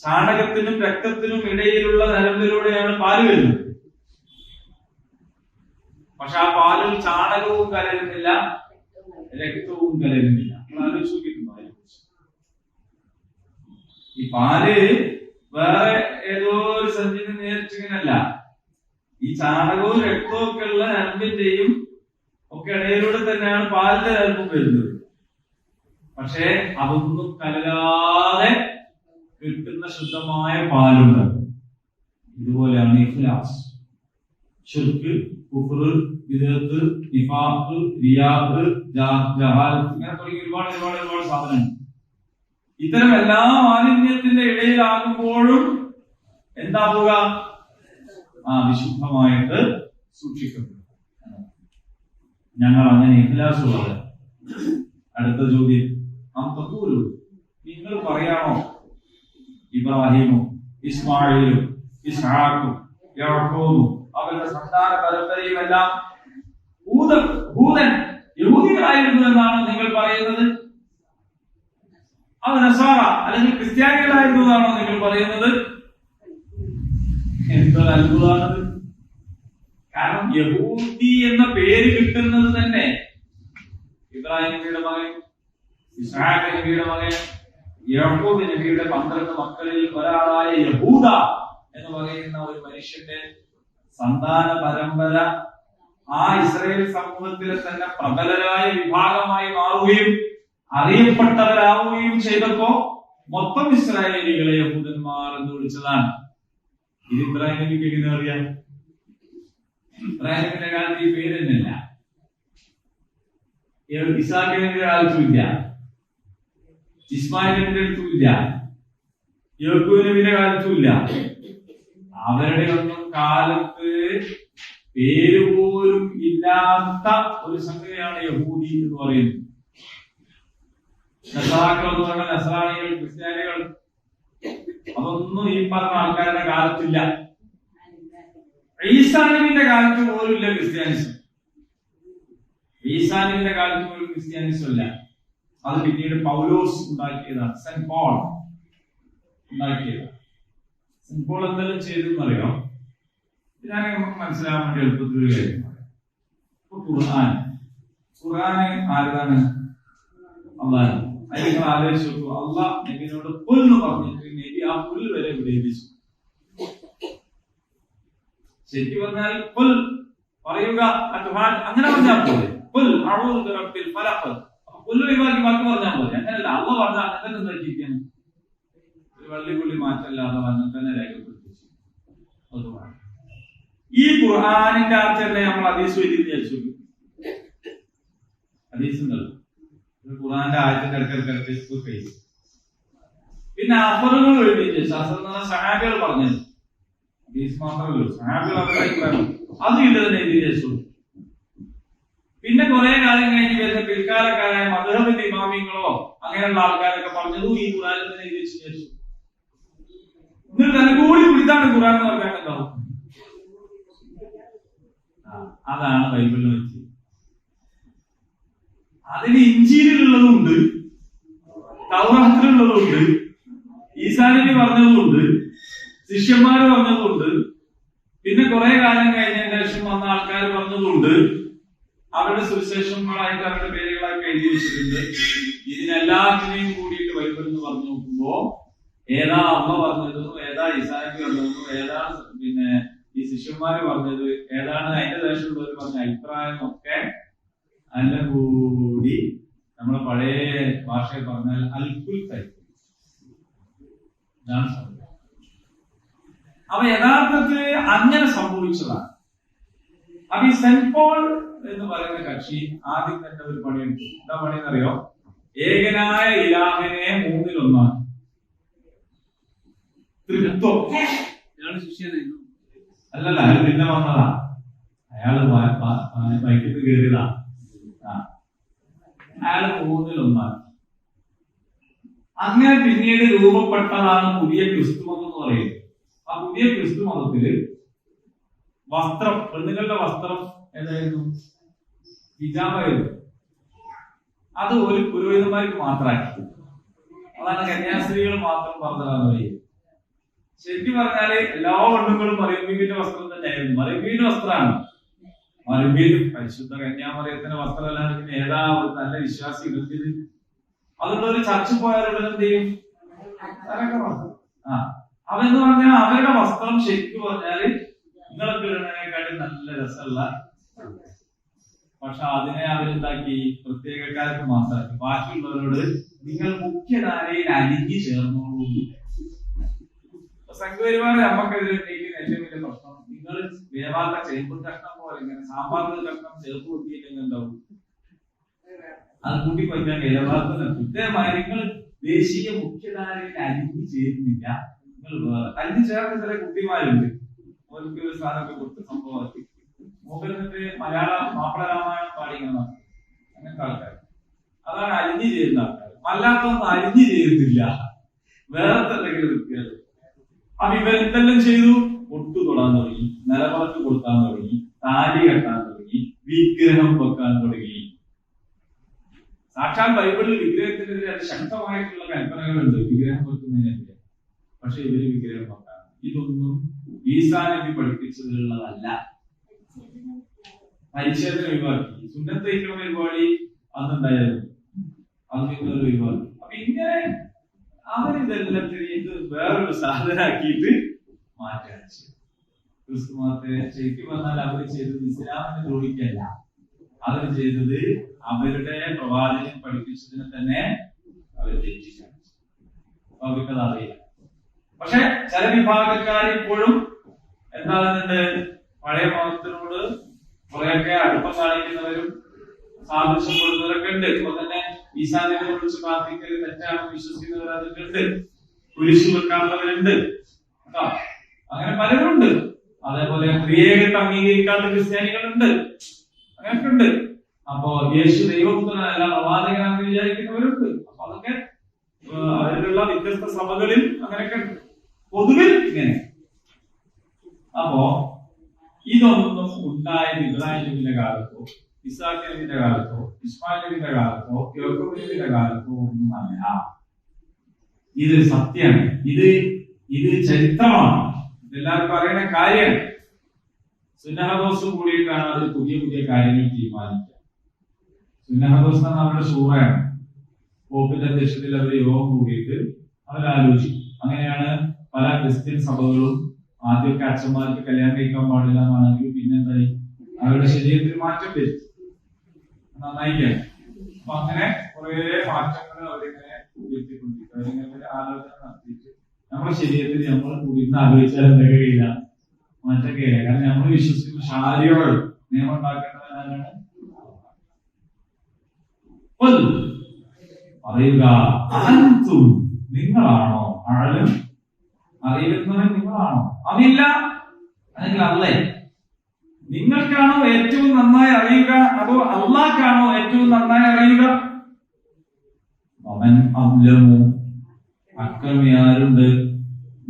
ചാണകത്തിനും രക്തത്തിനും ഇടയിലുള്ള നരമ്പിലൂടെയാണ് പാല് വരുന്നത്. പക്ഷെ ആ പാലിൽ ചാണകവും കലരുന്നില്ല, രക്തവും കലരുന്നില്ല. നമ്മൾ ആലോചിച്ച് നോക്കിയിട്ടുണ്ടോ അതിനെക്കുറിച്ച്? ഈ പാല് വേറെ ഏതോ ഒരു സഞ്ചിന് നേരിട്ടിങ്ങനല്ല, ഈ ചാണകവും രക്തവും ഒക്കെ ഉള്ള നരമ്പിന്റെയും ഒക്കെ ഇടയിലൂടെ തന്നെയാണ് പാലിന്റെ നരമ്പും വരുന്നത്. പക്ഷേ അതൊന്നും കലരാതെ കിട്ടുന്ന ശുദ്ധമായ പാലുണ്ട്. ഇതുപോലെയാണ് ഇഖ്ലാസ്, ശിർക്ക്, കുഫ്ർ, ബിദ്അത്ത്, നിഫാഖ്, റിയാഅ്, ജഹാലത്ത്, ഇങ്ങനെ തുടങ്ങി ഒരുപാട് സാധനങ്ങൾ. ഇത്തരം എല്ലാ മാലിന്യത്തിന്റെ ഇടയിലാകുമ്പോഴും എന്താവുക? വിശുദ്ധമായിട്ട് സൂക്ഷിക്കപ്പെടും. ഞങ്ങൾ അങ്ങനെ ഇഖ്ലാസ് ഉള്ളത്. അടുത്ത ചോദ്യം, നിങ്ങൾ പറയാണോ ഇബ്രാഹിമും ഇസ്മായിലും ഇസ്ഹാഖും യാക്കൂബും അവരുടെ സന്താന പരമ്പരയും എല്ലാം യഹൂദികളായിരുന്നു എന്നാണ് നിങ്ങൾ പറയുന്നത്? അത് നസാറ അല്ലെങ്കിൽ ക്രിസ്ത്യാനികളായിരുന്നു എന്നാണോ നിങ്ങൾ പറയുന്നത്? എന്തൊരു അത്ഭുതമാണത്! കാരണം യഹൂദി എന്ന പേര് കിട്ടുന്നത് തന്നെ ഇബ്രാഹിം നബിയുടെ മകൻ, ഇസ്ഹാഖ് നബിയുടെ മകൻ, യാക്കൂബ് നബിയുടെ 12 മക്കളിൽ ഒരാളായ യഹൂദ എന്ന് പറയുന്ന ഒരു മനുഷ്യന്റെ സന്താന പരമ്പര ആ ഇസ്രായേൽ സമൂഹത്തിലെ തന്നെ പ്രബലരായ വിഭാഗമായി മാറുകയും അറിയപ്പെട്ടവരാവുകയും ചെയ്തപ്പോ മൊത്തം ഇസ്രായേലികളെ യഹൂദന്മാർ എന്ന് വിളിച്ചതാണ്. ഇത് ഇബ്രാഹിം നബിക്ക് എങ്ങനെ അറിയാം? ഇബ്രാഹിം നബിയുടെ കാലത്ത് ഈ പേര് തന്നെയല്ല, ഇസാഖ് നബിയുടെ കാലത്തും ഇല്ല, ഇസ്മായിൽ നബിയുടെ അടുത്തും ഇല്ല, യാക്കൂബ് നബിയുടെ കാലത്തും ഇല്ല. അവരുടെ ഒന്നും കാലത്ത് പേര് പോലും ഇല്ലാത്ത ഒരു സംഗതിയാണ് യഹൂദി എന്ന് പറയുന്നത്. നസ്രാക്കൾ എന്ന് പറയുന്ന നസ്രാണികൾ, ക്രിസ്ത്യാനികൾ, അതൊന്നും ഈ പറഞ്ഞ ആൾക്കാരുടെ കാലത്തില്ല. ഈസാ നബിയുടെ കാലത്ത് പോലും ഇല്ല ക്രിസ്ത്യാനിസം. ഈസാ നബിയുടെ കാലത്ത് പോലും ക്രിസ്ത്യാനിസം ഇല്ല. അത് പിന്നീട് പൗലോസ് ഉണ്ടാക്കിയതാണ്, സെന്റ് പോൾ ഉണ്ടാക്കിയതാണ്. സെന്റ് പോൾ എന്തെല്ലാം ചെയ്തെന്ന് അറിയാം? ഞാൻ നമുക്ക് മനസ്സിലാവാൻ വേണ്ടി എളുപ്പത്തിൽ ഒരു കാര്യം പറയാം. ഇപ്പൊ ഖുർആൻ ആരാണ്? അള്ളാഹ്. അത് നിങ്ങൾ ആലോചിച്ച് നോക്കൂ. അള്ളാഹ് നബിനോട് പുല്ല് പറഞ്ഞിട്ട് നബി ആ പുല്ല് വരെ വിടയിപ്പിച്ചു. ശരിക്കും പറഞ്ഞാൽ പുൽ പറയുക അങ്ങനെ പറഞ്ഞാൽ പോലെ പുൽ പുല്ല് ഒഴിവാക്കി ബാക്കി പറഞ്ഞാൽ പോലെ. അങ്ങനെയല്ല, അള്ള പറഞ്ഞ അങ്ങനെ തന്നെ എന്താക്കിയിരിക്കണം, ഒരു വള്ളിപുള്ളി മാറ്റമില്ലാതെ അങ്ങനെ തന്നെ രേഖപ്പെടുത്തിച്ചു. അതുമാണ് ഈ ഖുർആനിന്റെ ആർച്ചല്ലേ നമ്മൾ ഹദീസ് എഴുതി വിചാരിച്ചു. ഹദീസ് ഉണ്ടല്ലോ, ഖുർആന്റെ ആയത്തിന്റെ ഇടയ്ക്ക് പിന്നെ അഫറുകൾ എഴുതി വിചാരിച്ചു. സഹാബികൾ പറഞ്ഞത് ഹദീസ് മാത്രമല്ലോ, സഹാബികൾ അവരുടെ അഭിപ്രായം അത് ഇല്ലെന്ന് എഴുതി വിചാരിച്ചു. പിന്നെ കുറെ കാലം കഴിഞ്ഞ് വരുന്ന പിൽക്കാലക്കാരായ മദ്ഹബിന്റെ ഇമാമിങ്ങളോ അങ്ങനെയുള്ള ആൾക്കാരൊക്കെ പറഞ്ഞതും ഈ ഖുർആനിൽ തന്നെ എഴുതി വെച്ച് വിചാരിച്ചു. എന്നിട്ട് തന്നെ കൂടി പിടിത്താണ് ഖുർആൻ എന്ന് പറഞ്ഞാൽ എന്താവും? അതാണ് ബൈബിളിൽ വെച്ച്. അതിന് ഇഞ്ചീലിലുള്ളതുണ്ട്, തൗറാത്തിലുള്ളതുണ്ട്, ഈസാ നബി പറഞ്ഞതുമുണ്ട്, ശിഷ്യന്മാര് പറഞ്ഞതുമുണ്ട്, പിന്നെ കുറെ കാലം കഴിഞ്ഞതിന് ശേഷം വന്ന ആൾക്കാർ പറഞ്ഞതുണ്ട്. അവരുടെ സുവിശേഷങ്ങളായിട്ട് അവരുടെ പേരുകളൊക്കെ എഴുതി വെച്ചിട്ടുണ്ട്. ഇതിനെല്ലാത്തിനെയും കൂടിയിട്ട് ബൈബിൾ എന്ന് പറഞ്ഞു നോക്കുമ്പോ ഏതാ അമ്മ പറഞ്ഞതും ഏതാ ഈസാ നബി പറഞ്ഞതും ഏതാ പിന്നെ ഈ ശിഷ്യന്മാര് പറഞ്ഞത് ഏതാണ് അതിന്റെ ദേശമുള്ളവർ പറഞ്ഞ അഭിപ്രായം ഒക്കെ എല്ലാം കൂടി നമ്മളെ പഴയ ഭാഷയിൽ പറഞ്ഞാൽ അൽക്കുൽ ടൈപ്പ് ഇതാണ് സംഭവം. അവ യഥാർത്ഥത്തിൽ അങ്ങനെ സംഭവിച്ചതാണ്. അപ്പൊ ഈ സെന്റ് പോൾ എന്ന് പറയുന്ന കക്ഷി ആദ്യം തന്നെ ഒരു പണിയുണ്ട്. എന്താ പണിയെന്നറിയോ? ഏകനായ ഇലാഹിനെ 3-1 തൃത്വം. അല്ലല്ല, അയാൾ പിന്നെ വന്നതാ, അയാള് ബൈക്കിൽ കയറിയതാ. അയാള് 3-1 അങ്ങനെ പിന്നീട് രൂപപ്പെട്ടതാണ് പുതിയ ക്രിസ്തു മതം എന്ന് പറയുന്നത്. ആ പുതിയ ക്രിസ്തു മതത്തില് വസ്ത്രം, പെണ്ണുങ്ങളുടെ വസ്ത്രം ഏതായിരുന്നു? ഹിജാബായിരുന്നു. അത് ഒരു പുരോഹിതന്മാർക്ക് മാത്രമാക്കി. അതാണ് കന്യാസ്ത്രീകൾ മാത്രം പറഞ്ഞതാന്ന് പറയുന്നത്. ശരിക്കും പറഞ്ഞാല് എല്ലാ പെണ്ണുങ്ങളും മറിയമ്മീന്റെ വസ്ത്രം തന്നെയായിരുന്നു. മറിയമ്മീന്റെ വസ്ത്രമാണ്. മറിയമ്മീൻ പരിശുദ്ധ കന്യാമറിയത്തിന്റെ വസ്ത്രമല്ലാതെ പിന്നെ ഏതാ ഒരു നല്ല വിശ്വാസി ഇടത്തിയത്? അതുകൊണ്ട് ഒരു ചർച്ചിൽ പോയാലും എന്ത് ചെയ്യും? അവെന്ന് പറഞ്ഞാൽ അവരുടെ വസ്ത്രം ശരിക്കും പറഞ്ഞാല് നിങ്ങൾക്ക് ഇടുന്നതിനെക്കാട്ടും നല്ല രസമുള്ള, പക്ഷെ അതിനെ അവരെന്താക്കി പ്രത്യേകക്കാർക്ക് മാത്രമാക്കി. ബാക്കിയുള്ളവരോട് നിങ്ങൾ മുഖ്യധാരയിൽ അലിഞ്ഞു ചേർന്നോളൂ. സംഘപരിവാർ നമുക്കെതിരെ ഉന്നയിക്കുന്ന ഏറ്റവും വലിയ പ്രശ്നം, നിങ്ങൾ വേവാത്ത ചേമ്പും കഷ്ണം പോലെ ഇങ്ങനെ സാമ്പാറിന്റെ കഷ്ണം ചേർത്ത് കൂട്ടിയിട്ടുണ്ടാവും, അത് കൂട്ടി കൊയ്ക്കാൻ വേവാത്ത കൃത്യമായി നിങ്ങൾ ദേശീയ മുഖ്യധാരയിൽ അലിഞ്ഞു ചേരുന്നില്ല. നിങ്ങൾ വേറെ അലിഞ്ഞു ചേർന്ന ചില കുട്ടിമാരുണ്ട്, അവർക്ക് ഒരു സ്ഥാനമൊക്കെ കൊടുത്ത സംഭവമാക്കി മൂപ്പരിന്നിട്ട് മലയാള മാപ്പിള രാമായണം പാടിക്കുന്ന അങ്ങനത്തെ ആൾക്കാർ. അതാണ് അലിഞ്ഞു ചേരുന്ന ആൾക്കാർ. അല്ലാത്തൊന്നും അലിഞ്ഞു ചേരുന്നില്ല, വേറെ എന്തെങ്കിലും വ്യക്തികൾ. അപ്പൊ ഇവരെന്തെല്ലാം ചെയ്തു? ഒട്ടു തൊടാൻ തുടങ്ങി, നിലവിളക്ക് കൊടുക്കാൻ തുടങ്ങി, താലി കെട്ടാൻ തുടങ്ങി, വിഗ്രഹം വെക്കാൻ തുടങ്ങി. സാക്ഷാൽ ബൈബിളിൽ വിഗ്രഹത്തിനെതിരെ ശക്തമായിട്ടുള്ള കൽപ്പനകളുണ്ട് വിഗ്രഹം വെക്കുന്നതിനെതിരെ. പക്ഷെ ഇവര് വിഗ്രഹം വെക്കാൻ, ഇതൊന്നും ഈസാ നബി പഠിപ്പിച്ചതിലുള്ളതല്ല. പരിശോധന ഒഴിവാക്കി. സുന്നത്ത് വയ്ക്കുന്ന പരിപാടി അന്നുണ്ടായിരുന്നു, അത് നിങ്ങളൊരു ഒഴിവാക്കി. അപ്പൊ ഇങ്ങനെ അവരിതെല്ലാം ഇത് വേറൊരു സാധനമാക്കിയിട്ട് മാറ്റാൻ ചെയ്തു. ക്രിസ്തു മതത്തെ ശരിക്കും പറഞ്ഞാൽ അവർ ചെയ്തത് ഇസ്ലാമിനെ ദ്രോഹിക്കല്ല, അവർ ചെയ്തത് അവരുടെ പ്രവാചകൻ പഠിപ്പിച്ചതിനെ തന്നെ അവർ തെറ്റിച്ചാണ്. അവർക്കത് അറിയില്ല. പക്ഷെ ചില വിഭാഗക്കാർ ഇപ്പോഴും എന്താകുന്നുണ്ട്, പഴയ മതത്തിനോട് കുറെയൊക്കെ അടുപ്പം കാണിക്കുന്നവരും സാദൃശ്യപ്പെടുന്നവരൊക്കെ ഉണ്ട്. ഇപ്പൊ തന്നെ ഈസാനെ കുറിച്ച് പ്രാർത്ഥിക്കല് തെറ്റാണെന്ന് വിശ്വസിക്കുന്നവർ അതൊക്കെ ഉണ്ട്. കുരിശു വെക്കാത്തവരുണ്ട്, അങ്ങനെ പലരുണ്ട്. അതേപോലെ ക്രിയകൾക്ക് അംഗീകരിക്കാത്ത ക്രിസ്ത്യാനികളുണ്ട്, അങ്ങനെയൊക്കെ ഉണ്ട്. അപ്പോ യേശു ദൈവപുത്രനല്ല പ്രവാചകനാണെന്ന് വിചാരിക്കുന്നവരുണ്ട്. അപ്പൊ അതൊക്കെ അവരിലുള്ള വ്യത്യസ്ത സഭകളിൽ അങ്ങനെയൊക്കെ പൊതുവിൽ ഇങ്ങനെ. അപ്പോ ഇതൊന്നും ഉണ്ടായത് ഇബ്രാഹിം നബിയുടെ കാലത്തോ ഇസ്ഹാഖ് നബിയുടെ കാലത്തോ ഇസ്മായിൽ നബിയുടെ കാലത്തോ യാക്കൂബ് നബിയുടെ കാലത്തോ ഒന്നും അല്ല. ഇത് സത്യമാണ്, ഇത് ചരിത്രമാണ്, ഇതെല്ലാവർക്കും അറിയുന്ന കാര്യമാണ്. സുന്നഹദോസ് കൂടിയിട്ടാണ് അത് പുതിയ പുതിയ കാര്യങ്ങൾ തീരുമാനിക്കുക. സുന്നഹദോസ് എന്ന് അവരുടെ സൂറയാണ്. പോപ്പിന്റെ അധ്യക്ഷത്തിൽ അവർ യോഗം കൂടിയിട്ട് അവരാലോചിക്കും. അങ്ങനെയാണ് പല ക്രിസ്ത്യൻ സഭകളും ആദ്യമൊക്കെ അച്ഛന്മാർക്ക് കല്യാണം കഴിക്കാൻ പാടില്ല എന്നാണെങ്കിൽ പിന്നെന്തായി അവരുടെ ശരീരത്തിൽ മാറ്റം വരും, നന്നായിക്കാണ്. അപ്പൊ അങ്ങനെ കുറെ മാറ്റങ്ങൾ അവരിങ്ങനെ വരുത്തിക്കൊണ്ടിരിക്കും. അവരിങ്ങനെ ആലോചന നടത്തിയിട്ട് നമ്മുടെ ശരീരത്തിൽ നമ്മൾ കൂടിയിരുന്ന് ആലോചിച്ചാൽ എന്തൊക്കെ കഴിയില്ല, മാറ്റം കഴിയില്ല. കാരണം നമ്മൾ വിശ്വസിക്കുന്ന ശാരീരികൾ നിയമം ഉണ്ടാക്കേണ്ടവരാണ്. പറയുക അൻതും, നിങ്ങളാണോ ആഴം അറിയുന്നവൻ? നിങ്ങളാണോ? അതില്ല, അല്ലെങ്കിൽ അല്ലേ? നിങ്ങൾക്കാണോ ഏറ്റവും നന്നായി അറിയുക, അതോ അള്ളാഹ്ക്കാണോ ഏറ്റവും നന്നായി അറിയുക? അവൻ അബ്ലമു, അക്രമി ആരുണ്ട്?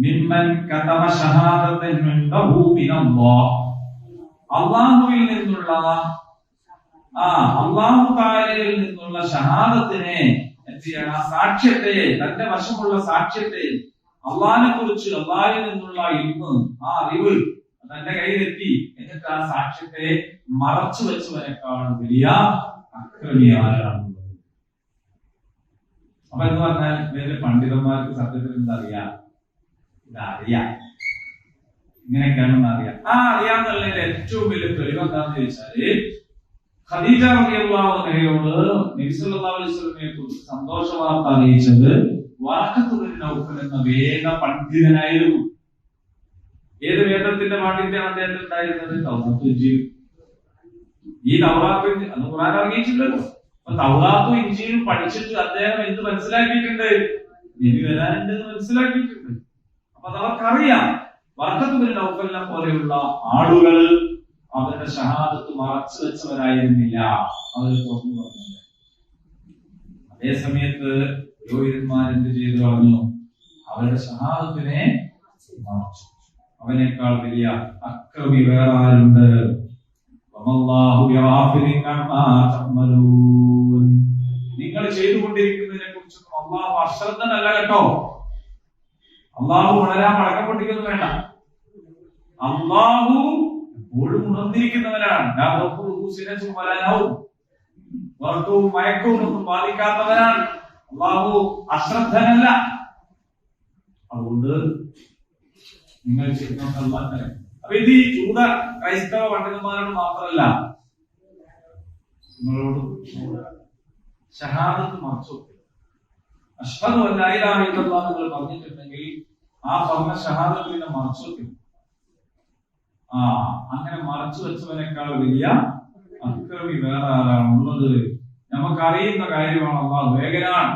മിമ്മൻ കതമ ഷഹാദത്തൻ ഇൻദഹു മിനല്ലാഹ്, അല്ലാഹുവിൽ നിന്നുള്ള അല്ലാഹു തആലയിൽ നിന്നുള്ള ഷഹാദത്തിനെ എന്ത് ചെയ്യണം? ആ സാക്ഷ്യത്തെ, തന്റെ വശമുള്ള സാക്ഷ്യത്തെ, അള്ളാഹിനെ കുറിച്ച് അള്ളാഹിൽ നിന്നുള്ള ഇൽമ്, ആ അറിവ് തന്റെ കയ്യിലെത്തി, എന്നിട്ട് ആ സാക്ഷ്യത്തെ മറച്ചു വെച്ചവനേക്കാൾ വലിയ അക്രമിയാരാണ്. അപ്പൊ എന്ന് പറഞ്ഞാൽ വേറെ പണ്ഡിതന്മാർക്ക് സത്യത്തിൽ എന്തറിയാം? ഇതറിയാം, ഇങ്ങനെയൊക്കെയാണെന്ന് അറിയാം. ആ അറിയാന്നുള്ളതിന്റെ ഏറ്റവും വലിയ തെളിവ് എന്താണെന്ന് ചോദിച്ചാല്, ഖദീജ റളിയല്ലാഹു അൻഹയോട് നബി സല്ലല്ലാഹു അലൈഹി വസല്ലമയെ കുറിച്ച് സന്തോഷ വാർത്ത അറിയിച്ചത് വറഖത്ത് ബിൻ നൗഫൽ എന്ന വേദ പണ്ഡിതനായിരുന്നു. ഏത് വേദത്തിന്റെ പാണ്ഡിത്യമാണ് അദ്ദേഹത്തിന് ഉണ്ടായിരുന്നത്? തൗറാത്തും ഇഞ്ചീലും. ഈ തൗറാത്തും അന്ന് ഖുർആൻ ഇറങ്ങിയിട്ടില്ലല്ലോ. അപ്പൊ തൗറാത്തും ഇഞ്ചീലും പഠിച്ചിട്ട് അദ്ദേഹം എന്ത് മനസ്സിലാക്കിയിട്ടുണ്ട്? നബി വരാനുണ്ടെന്ന് മനസ്സിലാക്കിയിട്ടുണ്ട്. അപ്പൊ അതവർക്കറിയാം. വറഖത്ത് ബിൻ നൗഫലിനെ പോലെയുള്ള ആളുകൾ അവരുടെ ഷഹാദത്ത് മറച്ചു വെച്ചവരായിരുന്നില്ല, അവർ തുറന്നു പറഞ്ഞില്ല. അതേ സമയത്ത് യോഗ്യന്മാർ എന്ത് ചെയ്തു പറഞ്ഞു? അവരുടെ ഷഹാദത്തിനെ മറച്ചു. അവനേക്കാൾ വലിയ അക്രമി വേറെ ആരുണ്ട്? നിങ്ങൾ ചെയ്തുകൊണ്ടിരിക്കുന്നതിനെ കുറിച്ചൊന്നും അള്ളാഹു അശ്രദ്ധനല്ല കേട്ടോ. അള്ളാഹു വളരാൻ പടക്കം പൊട്ടിക്കൊന്നും വേണ്ട. അള്ളാഹു എപ്പോഴും ഉണർന്നിരിക്കുന്നവനാണ്. വർത്തവും മയക്കവും ഒന്നും ബാധിക്കാത്തവനാണ്. അള്ളാഹു അശ്രദ്ധനല്ല. അതുകൊണ്ട് നിങ്ങൾ ചെയ്യുന്ന അപ്പൊ ഇത് ഈ ജൂത ക്രൈസ്തവ പണ്ഡിതന്മാരോട് മാത്രമല്ല, നിങ്ങളോട് ഷഹാദത്ത് മറച്ചു. അഷ്ഹദു അൻ ലാ ഇലാഹ ഇല്ലല്ലാഹ് നിങ്ങൾ പറഞ്ഞിട്ടുണ്ടെങ്കിൽ ആ പറഞ്ഞ ഷഹാദത്ത് പിന്നെ മറച്ചു വെക്കും. അങ്ങനെ മറച്ചു വെച്ചവനേക്കാൾ വലിയ അക്രമി വേറെ ആരാണ് ഉള്ളത്? നമുക്കറിയുന്ന കാര്യമാണ്. അല്ലാഹു വേഗനാണ്.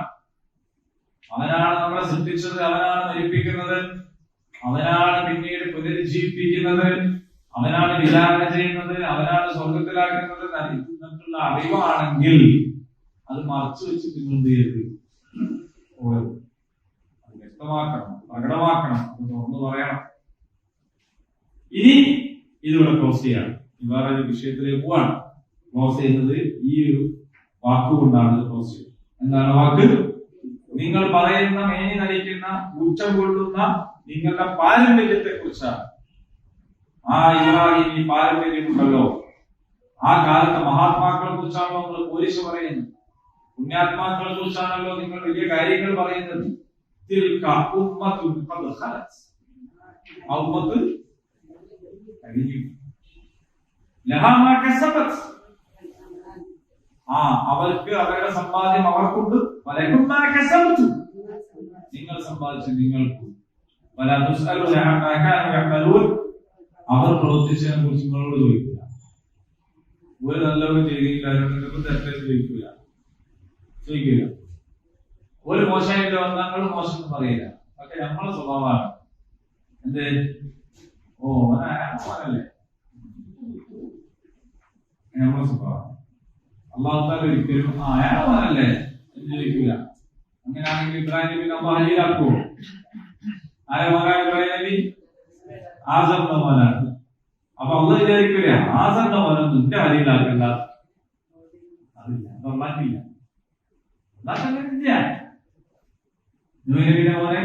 അവനാണ് നമ്മളെ സൃഷ്ടിച്ചത്, അവനാണ് മരിപ്പിക്കുന്നത്, അവനാണ് പിന്നീട് പുനരുജ്ജീവിപ്പിക്കുന്നത്, അവനാണ് വിചാരണ ചെയ്യുന്നത്, അവനാണ് സ്വർഗത്തിലാക്കുന്നത് എന്നിട്ടുള്ള അറിവാണെങ്കിൽ അത് മറച്ചു വെച്ച് നിങ്ങൾ എന്ത് ചെയ്യരുത്? അത് വ്യക്തമാക്കണം, പ്രകടമാക്കണം, അത് തുറന്നു പറയണം. ഇനി ഇതിവിടെ ക്ലോസ് ചെയ്യാണ്. വേറെ ഒരു വിഷയത്തിലേക്ക് പോവാണ്. ക്ലോസ് ചെയ്യുന്നത് ഈ ഒരു വാക്കുകൊണ്ടാണ് ക്ലോസ് ചെയ്യുന്നത്. എന്താണ് വാക്ക്? നിങ്ങൾ പറയുന്ന, മേനി നടിക്കുന്ന, ഉച്ചം കൊള്ളുന്ന നിങ്ങളുടെ പാരമ്പര്യത്തെ കുറിച്ചാണ്. ആ ഇബ്രാഹിം ഈ പാരമ്പര്യമുണ്ടല്ലോ, ആ കാലത്തെ മഹാത്മാക്കളെ കുറിച്ചാണല്ലോ നിങ്ങൾ പോലീസ് പറയുന്നത്, പുണ്യാത്മാക്കളെ കുറിച്ചാണല്ലോ നിങ്ങൾ വലിയ കാര്യങ്ങൾ പറയുന്നത്. ആ ഉമ്മത്ത് അവർക്ക് അവരുടെ സമ്പാദ്യം അവർക്കുണ്ട്. നിങ്ങൾ സമ്പാദിച്ച് നിങ്ങൾക്ക് അവർ പ്രവർത്തിച്ചതിനെ കുറിച്ച് നിങ്ങളോട് ചോദിക്കില്ല. ഒരു നല്ലവരും ചെയ്തില്ല, തെറ്റേറ്റ് ചോദിക്കില്ല. ഒരു മോശമായിട്ട് വന്നാൽ മോശം പറയില്ല. ഒക്കെ നമ്മളെ സ്വഭാവമാണ്. എന്ത്? ഓ മോനല്ലേ നമ്മളെ സ്വഭാവം. അള്ളാഹു ഒരിക്കലും അയാളെ മോനല്ലേ എന്ന് ചോദിക്കില്ല. അങ്ങനെയാണെങ്കിൽ ഇബ്രാഹിം നബി നമ്മൾ ഹജീലാക്കുവോ? ആരെ മോനാണ് ഇബ്രാഹിം നബി? ആസറിന്റെ മോനാണ്. അപ്പൊ അള്ളാഹ് വിചാരിക്കില്ല ആസറിന്റെ മോനൊന്നും നിന്റെ ഹജീലാക്കണ്ട. അതില്ല, അതല്ലാക്കില്ല. നബിയുടെ മോനെ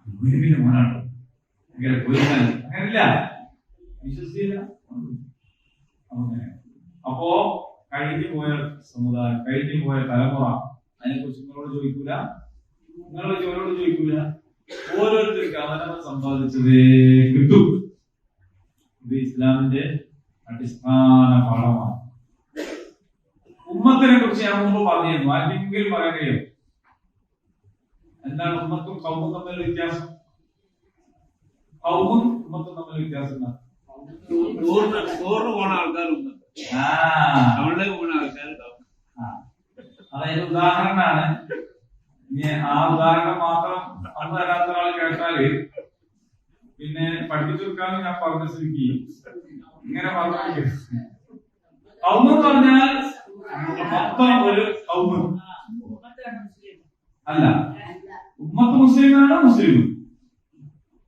നബിയുടെ മോനാണ്. അങ്ങനെയില്ല, വിശ്വസിച്ചില്ല. അപ്പോ കഴിഞ്ഞു പോയ സമുദായം, കഴിഞ്ഞു പോയ തലമുറ, അതിനെ കുറിച്ച് നിങ്ങളോട് ചോദിക്കൂല, നിങ്ങളോട് ചോദിക്കൂല. ഓരോരുത്തർക്ക് അവനവൻ സമ്പാദിച്ചതേ കിട്ടും. ഇത് ഇസ്ലാമിന്റെ അടിസ്ഥാന പാഠമാണ്. ഉമ്മത്തിനെ കുറിച്ച് ഞാൻ മുമ്പ് പറഞ്ഞിരുന്നു. ആർക്കെങ്കിലും പറയാൻ കഴിയും എന്താണ് ഉമ്മത്തും കൗമും തമ്മിൽ വ്യത്യാസം? കൗമും ഉമ്മത്തും തമ്മിൽ വ്യത്യാസം എന്താണ്? അതായത് ഉദാഹരണമാണ്. ഇനി ആ ഉദാഹരണം മാത്രം അന്ന് തരാത്ത ഒരാൾ കേട്ടാല് പിന്നെ പഠിപ്പിച്ചു കൊടുക്കാന്ന് ഞാൻ പറഞ്ഞ സ്ഥിതിക്ക് ഇങ്ങനെ പറഞ്ഞു. കൗമ് എന്ന് പറഞ്ഞാൽ മൊത്തം ഒരു കൗമ് അല്ല. ഉമ്മത്ത് മുസ്ലിമാണ്, മുസ്ലിം.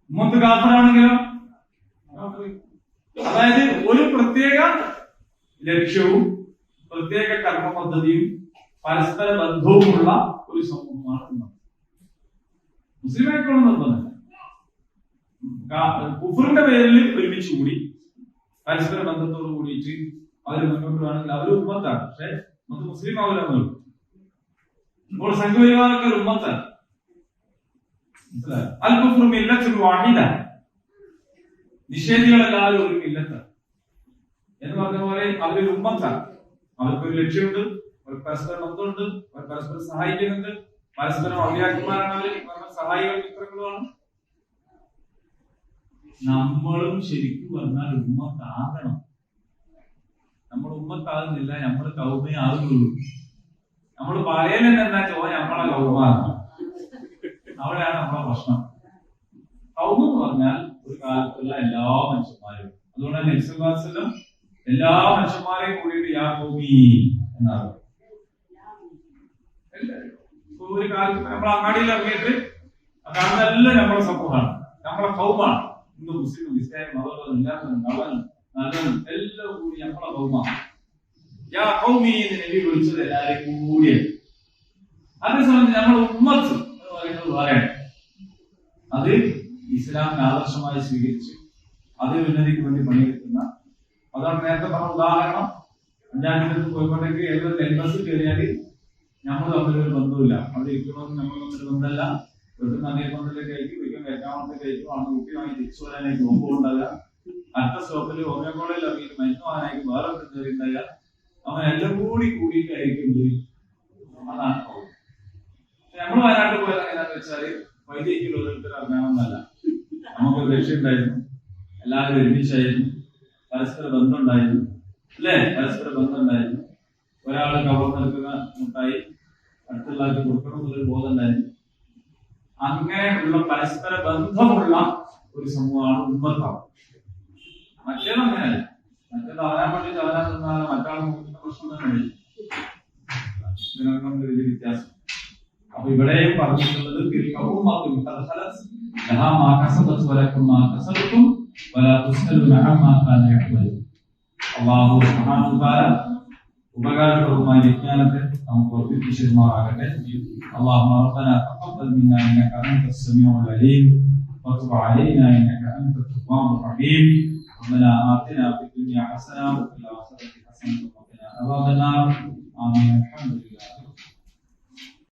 ഉമ്മത്ത് കാഫറാണെങ്കിലോ? അതായത് ഒരു പ്രത്യേക ലക്ഷ്യവും പ്രത്യേക കർമ്മ പദ്ധതിയും പരസ്പര ബന്ധവുമുള്ള ഒരു സമൂഹമാണ് ഉമ്മത്ത്. മുസ്ലിമായിട്ടുള്ള നിർബന്ധം കുഫറിന്റെ പേരിൽ ഒരുമിച്ച് കൂടി പരസ്പര ബന്ധത്തോട് കൂടിയിട്ട് അവർ മുന്നോട്ട് വേണമെങ്കിൽ അവർ ഉമ്മത്താണ്. പക്ഷെ നമുക്ക് മുസ്ലിം ആവില്ല. ഇപ്പോൾ സംഘപരിവാരൊക്കെ ഒരു ഉമ്മത്താണ്. നിഷേധികളെല്ലാവരും ഒരു മില്ലത്താണ് എന്ന് പറഞ്ഞ പോലെ അവരൊരു ഉമ്മത്താണ്. അവർക്കൊരു ലക്ഷ്യമുണ്ട്, അവർക്ക് പരസ്പര ബന്ധമുണ്ട്, അവർ പരസ്പരം സഹായിക്കുന്നുണ്ട്, പരസ്പരം അവ്യാക്കുമാരാണ്, അവർ സഹായികൾ മിത്രങ്ങളുമാണ്. നമ്മളും ശരിക്കും പറഞ്ഞാൽ ഉമ്മത്താകണം. നമ്മൾ ഉമ്മത്താകുന്നില്ല, നമ്മൾ കൗമേ ആകുന്നുള്ളൂ. നമ്മൾ പറയലെന്ന് എന്താ ചോദിച്ചാൽ നമ്മളെ കൗമാണ്. അവിടെയാണ് നമ്മളെ പ്രശ്നം. കൗമ് എന്ന് പറഞ്ഞാൽ ഒരു കാലത്തുള്ള എല്ലാ മനുഷ്യന്മാരും. അതുകൊണ്ട് നബിസല്ലല്ലാഹു എല്ലാ മനുഷ്യന്മാരെയും കൂടിയിട്ട് യാ കൗമി എന്നാണ്. ഒരു കാലത്ത് നമ്മൾ അങ്ങാടിയിൽ ഇറങ്ങിയിട്ട് കാണുന്നതെല്ലാം നമ്മളെ സമൂഹമാണ്, നമ്മളെ കൗമാണ്. ഹിന്ദു, മുസ്ലിം, ക്രിസ്ത്യാനി, മതം, നല്ലതും എല്ലാം കൂടി നമ്മളെ കൗമാണ്. യാ കൗമി എന്ന് നബി വിളിച്ചത് എല്ലാവരെയും കൂടിയാണ്. അതേ സമയത്ത് നമ്മൾ ഉമ്മത്ത് എന്ന് പറയുന്നത് പറയണം. അത് ഇസ്ലാമിനെ ആദർശമായി സ്വീകരിച്ച് അത് ഉന്നതിക്ക് വേണ്ടി പണിയെടുക്കുന്ന, അതാണ് നേരത്തെ പറഞ്ഞ ഉദാഹരണം. പഞ്ചായത്തിൽ പോയിക്കൊണ്ടേക്ക് ഏതൊരു നെൽബസ് കയറിയാൽ നമ്മൾ തമ്മിലൊരു ബന്ധമില്ല, അവിടെ ഇരിക്കണമെന്ന് നമ്മൾ തമ്മിൽ ബന്ധമല്ല. വീട്ടിൽ നന്നേക്കൊണ്ടിലേക്ക് കഴിക്കും, ഒരിക്കലും കയറ്റാമത്തെ കഴിക്കും, ആണ് കുട്ടി വാങ്ങി തിരിച്ചു വരാനായിട്ട് മുമ്പ് ഉണ്ടാകുക. അടുത്ത സ്റ്റോപ്പിൽ ഹോമിയോ കോളേജിൽ ഇറങ്ങിയിട്ട് മരുന്ന് വാങ്ങാനായിട്ട് വേറെ കയറിയിട്ടുണ്ടാകുക. അവൻ എല്ലാം കൂടിയിട്ടായിരിക്കും. അതാണ് നമ്മൾ വയനാട്ടിൽ പോയത് എങ്ങനെയാന്ന് വെച്ചാല് വൈദ്യുതിക്കുള്ള ഓരോരുത്തർ ഇറങ്ങാമെന്നല്ല, നമുക്കൊരു ലക്ഷ്യമുണ്ടായിരുന്നു, എല്ലാവരും ഒരുമിച്ചായിരുന്നു, പരസ്പര ബന്ധം ഉണ്ടായിരുന്നു, അല്ലേ? പരസ്പര ബന്ധം ഉണ്ടായിരുന്നു. ഒരാൾ കവർന്നെടുക്കുന്ന മുട്ടായി അടുത്തുള്ള ആൾക്ക് കൊടുക്കണം എന്നുള്ളൊരു ബോധം ഉണ്ടായിരുന്നു. അങ്ങനെയുള്ള പരസ്പര ബന്ധമുള്ള ഒരു സമൂഹമാണ് ഉമ്മത്താവ്. മറ്റേത് അങ്ങനെയല്ല. മറ്റേത് അവരാൻ വേണ്ടി അവരാൻ തന്നാൽ മറ്റാൾ നോക്കുന്ന പ്രശ്നം തന്നെ ഇതിനൊക്കെ വലിയ വ്യത്യാസം. അപ്പൊ ഇവിടെയും പറഞ്ഞിട്ടുള്ളത് അല്ലാഹു സുബ്ഹാനഹു വ തആല ഉപകാരപ്രദമായ വിജ്ഞാനത്തെ നമുക്ക് വർദ്ധിപ്പിച്ചിരുമാറാകട്ടെ. اللهم ربنا تقبل منا انك انت السميع العليم وتب علينا انك انت التواب الرحيم. ربنا آتنا في الدنيا حسنة وفي الآخرة حسنة وقنا عذاب النار. آمين. الحمد لله.